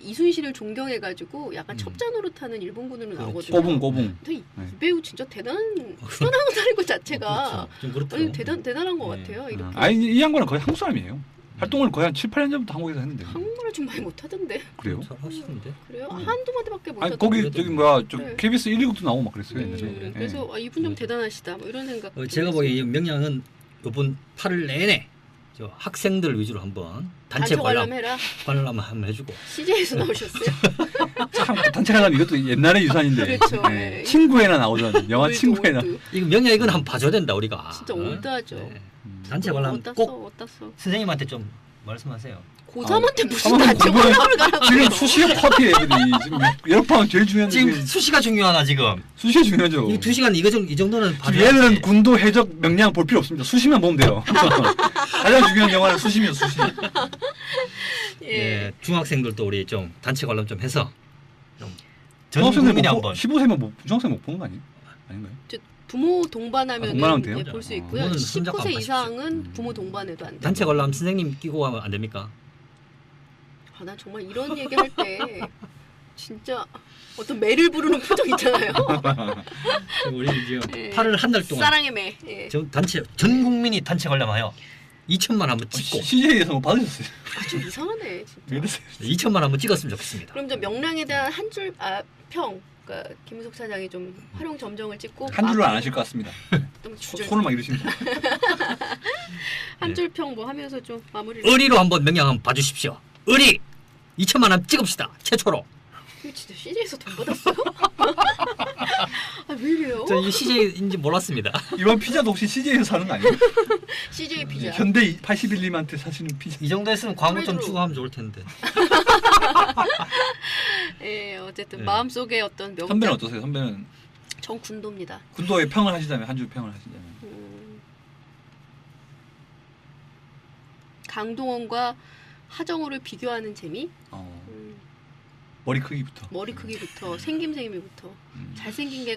이순신을 존경해가지고 약간 첩자 노릇하는 일본군으로 나오거든요. 꼬붕. 근데 이 네. 배우 진짜 후련하다는 것 자체가 그렇죠. 좀 그렇죠. 아니, 대단한 것 네. 같아요. 이렇게 아니 이 양반은 거의 한국 사람이에요. 활동을 거의 한 7, 8년 전부터 한국에서 했는데. 한국말을 좀 많이 못하던데. 그래요? 잘 하시는데. 그래요? 한두 마디밖에 아니 못하던데. 거기 그래도 저기 뭐야 저 네. KBS 119도 나오고 막 그랬어요. 옛날에. 예. 그래서 이분 좀 네. 대단하시다. 뭐 이런 생각. 제가 보기에 이 명량은 이번 8월 내내 저 학생들 위주로 한번 단체 관람해라. 관람 한번 해주고. CJ에서 나오셨어요? 참 단체 관람 이것도 옛날의 유산인데. 그렇죠. 예. 예. 친구에나 나오던 영화 친구에나. 올드. 이거 명량 이건 한번 봐줘야 된다 우리가. 진짜 어? 올드하죠. 네. 단체 관람 어디다 꼭 써, 어디다 써. 선생님한테 좀 말씀하세요. 고3한테 무슨 한번 단체 공부해. 관람을 가라고 지금 수시에 커피 애들이 지금 여러방 제일 중요한 지금 게 수시가 중요하나 지금. 수시가 중요하죠. 이 2시간 이 정도는 지금 봐줘야지. 얘는 군도 해적 명량 볼 필요 없습니다. 수시만 보면 돼요. 가장 중요한 영화는 수시면 수시. 예, 중학생들도 우리 좀 단체 관람 좀 해서 좀 전 중학생들 국민이 못 한번 15세면 중학생 못 보는 거 아니에요? 아닌가요? 부모 동반하면 동반하면 돼요? 볼 수 어. 있고요. 부모는 손잡고 10% 안 이상은 부모 동반해도 안 돼요. 단체 관람 선생님 끼고 가면 안 됩니까? 아, 난 정말 이런 얘기할 때 진짜 어떤 매를 부르는 표정 있잖아요. 우리 지금 예. 8월 한 달 동안 사랑의 매. 예. 단체 전 국민이 단체 관람하여 2천만 한번 찍고 CJ에서 뭐 받으셨어요? 좀 이상하네 진짜. 왜 이러세요? 2천만 한번 찍었으면 좋겠습니다. 그럼 좀 명량에 대한 한 줄 평. 그러니까 김은석 차장이 좀 활용 점정을 찍고 한 줄로 안 하실 것 같습니다. 좀 주절. 손을 막 이러십니다. 한 줄 평 뭐 하면서 좀 마무리를. 의리로 한번 명량 한번 봐주십시오. 의리 2천만 원 찍읍시다. 최초로. 이거 진짜 CJ에서 돈 받았어요? 아, 왜 이래요? 저 이게 CJ인지 몰랐습니다. 이번 피자도 혹시 CJ에서 사는 거 아니에요? CJ 피자. 현대 81님한테 사시는 피자. 이 정도 했으면 광고 좀 프레드로. 주고 하면 좋을 텐데. 예, 어쨌든 네. 마음속에 어떤 명장. 선배는 어떠세요? 선배는 전 군도입니다. 군도에 평을 하시자면 한 줄 평을 하시자면 강동원과 하정우를 비교하는 재미. 머리 크기부터. 머리 크기부터 생김새미부터 음. 잘생긴 게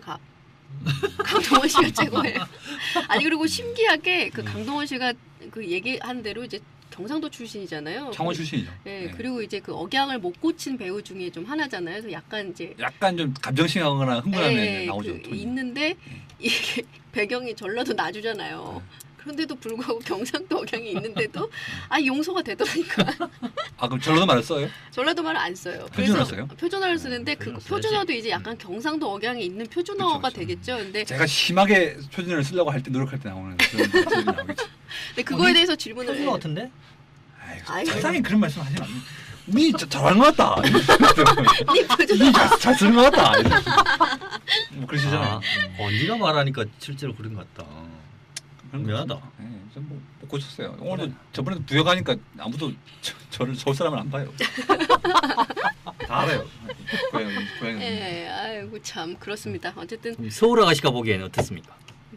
강동원 씨가 최고예요. 아니 그리고 신기하게 그 강동원 씨가 그 얘기한 대로 이제 경상도 출신이잖아요. 창원 출신이죠. 네, 네. 그리고 이제 그 억양을 못 고친 배우 중에 좀 하나잖아요. 그래서 약간 이제 약간 좀 감정싱하거나 흥분하면 네, 나오죠. 그 톤이. 있는데 이게 배경이 전라도 나주잖아요. 그런데도 불구하고 경상도 억양이 있는데도 용서가 되더라니까. 아 그럼 전라도 말을 써요? 전라도 말을 안 써요. 표준어를 써요? 표준어를 쓰는데 그 표준어 써야지. 표준어도 이제 약간 경상도 억양이 있는 표준어가 그쵸. 되겠죠. 근데 제가 심하게 표준어를 쓰려고 할 때 노력할 때 나오는 그런 표준이 나오겠죠. 그거에 대해서 질문을 표준어 같은데? 아이고. 차장이 그런 말씀 하시면 안 돼요. 니 잘하는 것 같다. 네 표준어. 잘 쓰는 것 같다. 뭐 그러시잖아요. 네가 말하니까 실제로 그런 것 같다. 그런 미안하다. 거죠. 네, 좀뭐 고쳤어요. 오늘도 저번에도 부여가니까 아무도 저를 서울 사람을 안 봐요. 다 알아요. 고향. 예, 아이고 참 그렇습니다. 어쨌든 그럼 서울 아가씨가 보기에는 어떻습니까?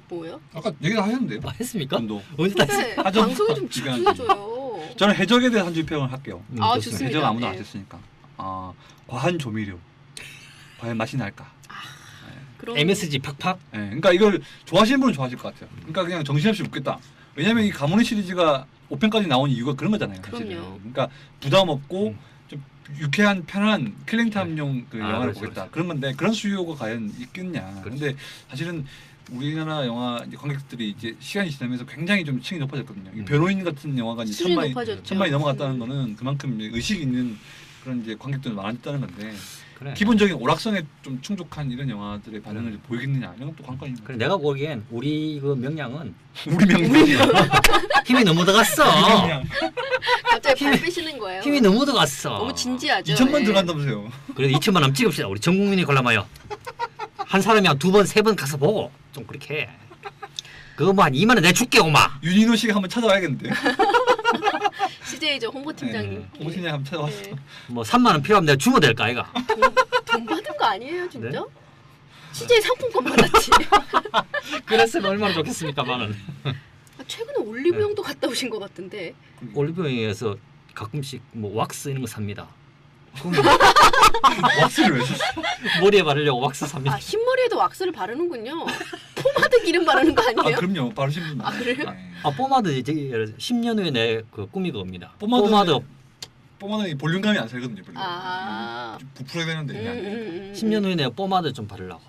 뭐요? 아까 얘기 다 하셨는데요. 했습니까? 군도. 언제 다 근데 하정- 방송에 좀 집중해줘요. 저는 해적에 대한 한 줄 평을 할게요. 아, 좋습니다. 해적 아무도 안 네. 했으니까. 과한 조미료. 과연 맛이 날까? 그럼 MSG 팍팍. 예, 그러니까 이걸 좋아하시는 분은 좋아하실 것 같아요. 그러니까 그냥 정신없이 웃겠다. 왜냐면 이 가문의 시리즈가 5편까지 나온 이유가 그런 거잖아요. 사실은. 그럼요. 그러니까 부담 없고 좀 유쾌한 편한 킬링타임용 그 영화를 그렇죠, 보겠다. 그렇죠. 그런 건데 그런 수요가 과연 있겠냐. 그런데 사실은 우리나라 영화 이제 관객들이 이제 시간이 지나면서 굉장히 좀 층이 높아졌거든요. 이 변호인 같은 영화가 이제 수준이 천만이 높아졌죠. 넘어갔다는 거는 그만큼 이제 의식 있는 그런 이제 관객들이 많아졌다는 건데 그래. 기본적인 오락성에 좀 충족한 이런 영화들의 반응을 보이겠느냐 이런 것도 관건인 그래 거예요. 내가 보기엔 우리 그 명량은 우리 명분이야. 힘이 너무 들어갔어. 갑자기 발 빼시는 거예요. 힘이 너무 들어갔어. 너무 진지하죠. 2천만 예. 들어간다면서요. 그래도 2천만 원 찍읍시다. 우리 전 국민이 관람하여 한 사람이 한 2번, 3번 가서 보고 좀 그렇게 해. 그거 뭐 한 2만 원 내줄게 오마. 윤인호 씨가 한번 찾아와야겠는데요. CJ 저 홍보팀장님. 홍신이 한번 찾아와서. 예. 뭐 3만 원 필요하면 내가 주면 될까 아이가. 돈 받은 거 아니에요 진짜? 네? CJ 상품권 받았지. 그랬으면 얼마나 좋겠습니까만은. 최근에 올리브영도 갔다 오신 것 같은데. 올리브영에서 가끔씩 뭐 왁스 이런 거 삽니다. 왁스를 왜 썼어? 머리에 바르려고 왁스 삽니다. 흰머리에도 왁스를 바르는군요. 포마드 기름 바르는 거 아니에요? 그럼요. 바르신 분. 아, 그래요? 네. 포마드 이제 10년 후에 내 그 꿈이 그겁니다. 포마드 이 볼륨감이 안 살거든요. 별로. 아. 좀 부풀어야 되는데. 그냥. 10년 후에 내가 포마드 좀 바르려고.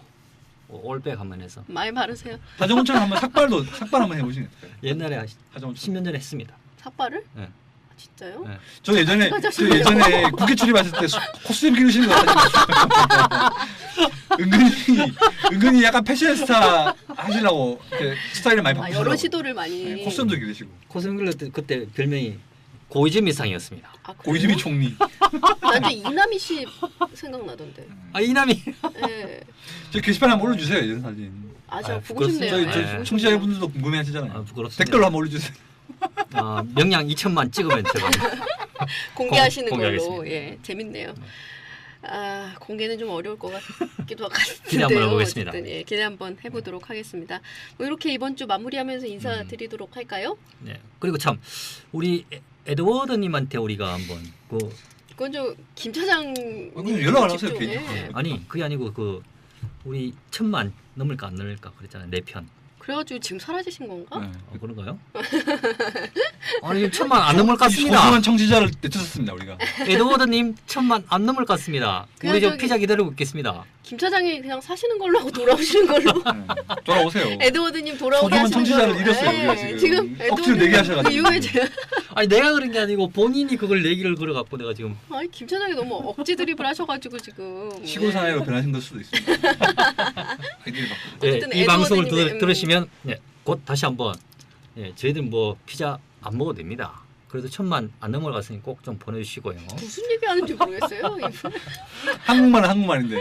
올백 한번 해서. 많이 바르세요. 하정우처럼 한번 삭발 한번 해보시면 어떨까요? 옛날에 하정우 10년 전에 했습니다. 삭발을? 네. 아, 진짜요? 네. 저 예전에 가져가셨네요. 국회 출입하실 때 코스튬 기르시는 거 같아요. 은근히 약간 패션스타 하시려고 이렇게 스타일을 많이 바꾸시고. 여러 시도를 많이. 네, 코스튬도 기르시고. 코스튬 때 그때 별명이 고이즈미 상이었습니다. 아, 그래요? 고이즈미 총리. 나한테 이남희 씨 생각나던데. 아 이남이 예. 저 게시판에 한번 올려주세요. 이런 사진. 저 아, 보고 싶네요. 저희 네. 보고 청취자 여러분들도 궁금해하시잖아요. 부끄럽습니다. 댓글로 한번 올려주세요. 명량 2천만 찍으면 제가 공개하시는 걸로. 공개하겠습니다. 예, 재밌네요. 공개는 좀 어려울 것 같기도 같은데요. 기대 한번 해보겠습니다. 어쨌든, 예, 기대 한번 해보도록 하겠습니다. 뭐 이렇게 이번 주 마무리하면서 인사드리도록 할까요? 네. 그리고 참 우리 에드워드님한테 우리가 한번 그건 김 차장. 그럼 연락 안 하세요, 괜히. 예. 아니 그게 아니고 우리 1,000만 넘을까 안 넘을까 그랬잖아요. 4편. 그래가지고 지금 사라지신 건가? 네. 그런가요? 아니 1000만 안 넘을 것 같습니다. 소중한 청취자를 내쫓았습니다 우리가. 에드워드님 1000만 안 넘을 것 같습니다. 그냥 우리 저 저기- 피자 기다리고 있겠습니다. 김 차장이 그냥 사시는 걸로 하고 돌아오시는 걸로. 네. 돌아오세요. 에드워드님 돌아오게 소중한 하시는 청취자를 걸로. 잃었어요, 네, 우리가 지금. 억지로 에드워드님 내게 하셔가지고. 그 이후에 제가 아니 내가 그런 게 아니고 본인이 그걸 내기를 걸어갖고 내가 지금 아니 김 차장이 너무 억지 드립을 하셔가지고 지금. 시골 사회로 변하신 걸 수도 있습니다. 아이디어를 바꾸고. 어쨌든 이 방송을 에드워드님의, 들으시면 곧 다시 한번 저희들 뭐 피자 안 먹어도 됩니다. 그래도 1000만 안 넘어갔으니 꼭 좀 보내주시고요. 무슨 얘기하는지 모르겠어요. 한국말은 한국말인데.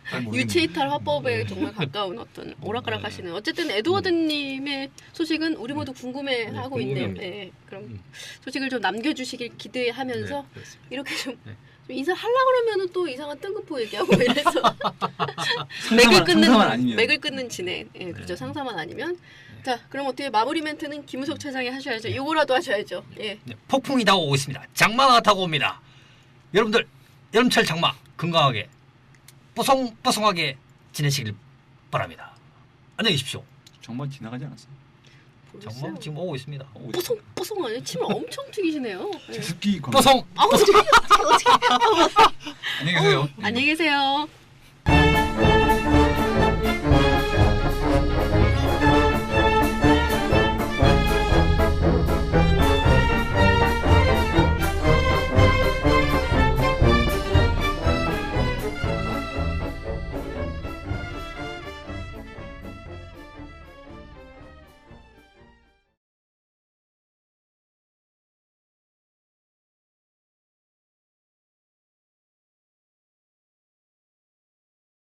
잘 모르겠네요. 유체이탈 화법에 정말 가까운 어떤 오락가락하시는. 어쨌든 에드워드님의 소식은 우리 모두 궁금해하고 네, 있네요. 궁금합니다. 네, 그럼 음. 소식을 좀 남겨주시길 기대하면서 네, 그렇습니다. 이렇게 좀, 네. 좀 인사하려 그러면은 또 이상한 뜬금포 얘기하고 이래서 맥을 상사만 아니면. 끊는 진행. 예, 그렇죠. 네. 상사만 아니면. 자, 그럼 어떻게 마무리 멘트는 김우석 차장이 하셔야죠. 요거라도 하셔야죠. 예. 네, 폭풍이 다가오고 있습니다. 장마가 타고 옵니다. 여러분들 여름철 장마 건강하게 뽀송뽀송하게 지내시길 바랍니다. 안녕히 계십시오. 정말 지나가지 않았어요. 모르겠어요. 장마 지금 오고 있습니다. 뽀송 아니에요? 침을 엄청 튀기시네요. 예. 제습기 광고. 뽀송 아우 어떻게 안녕히 계세요. 안녕히 계세요.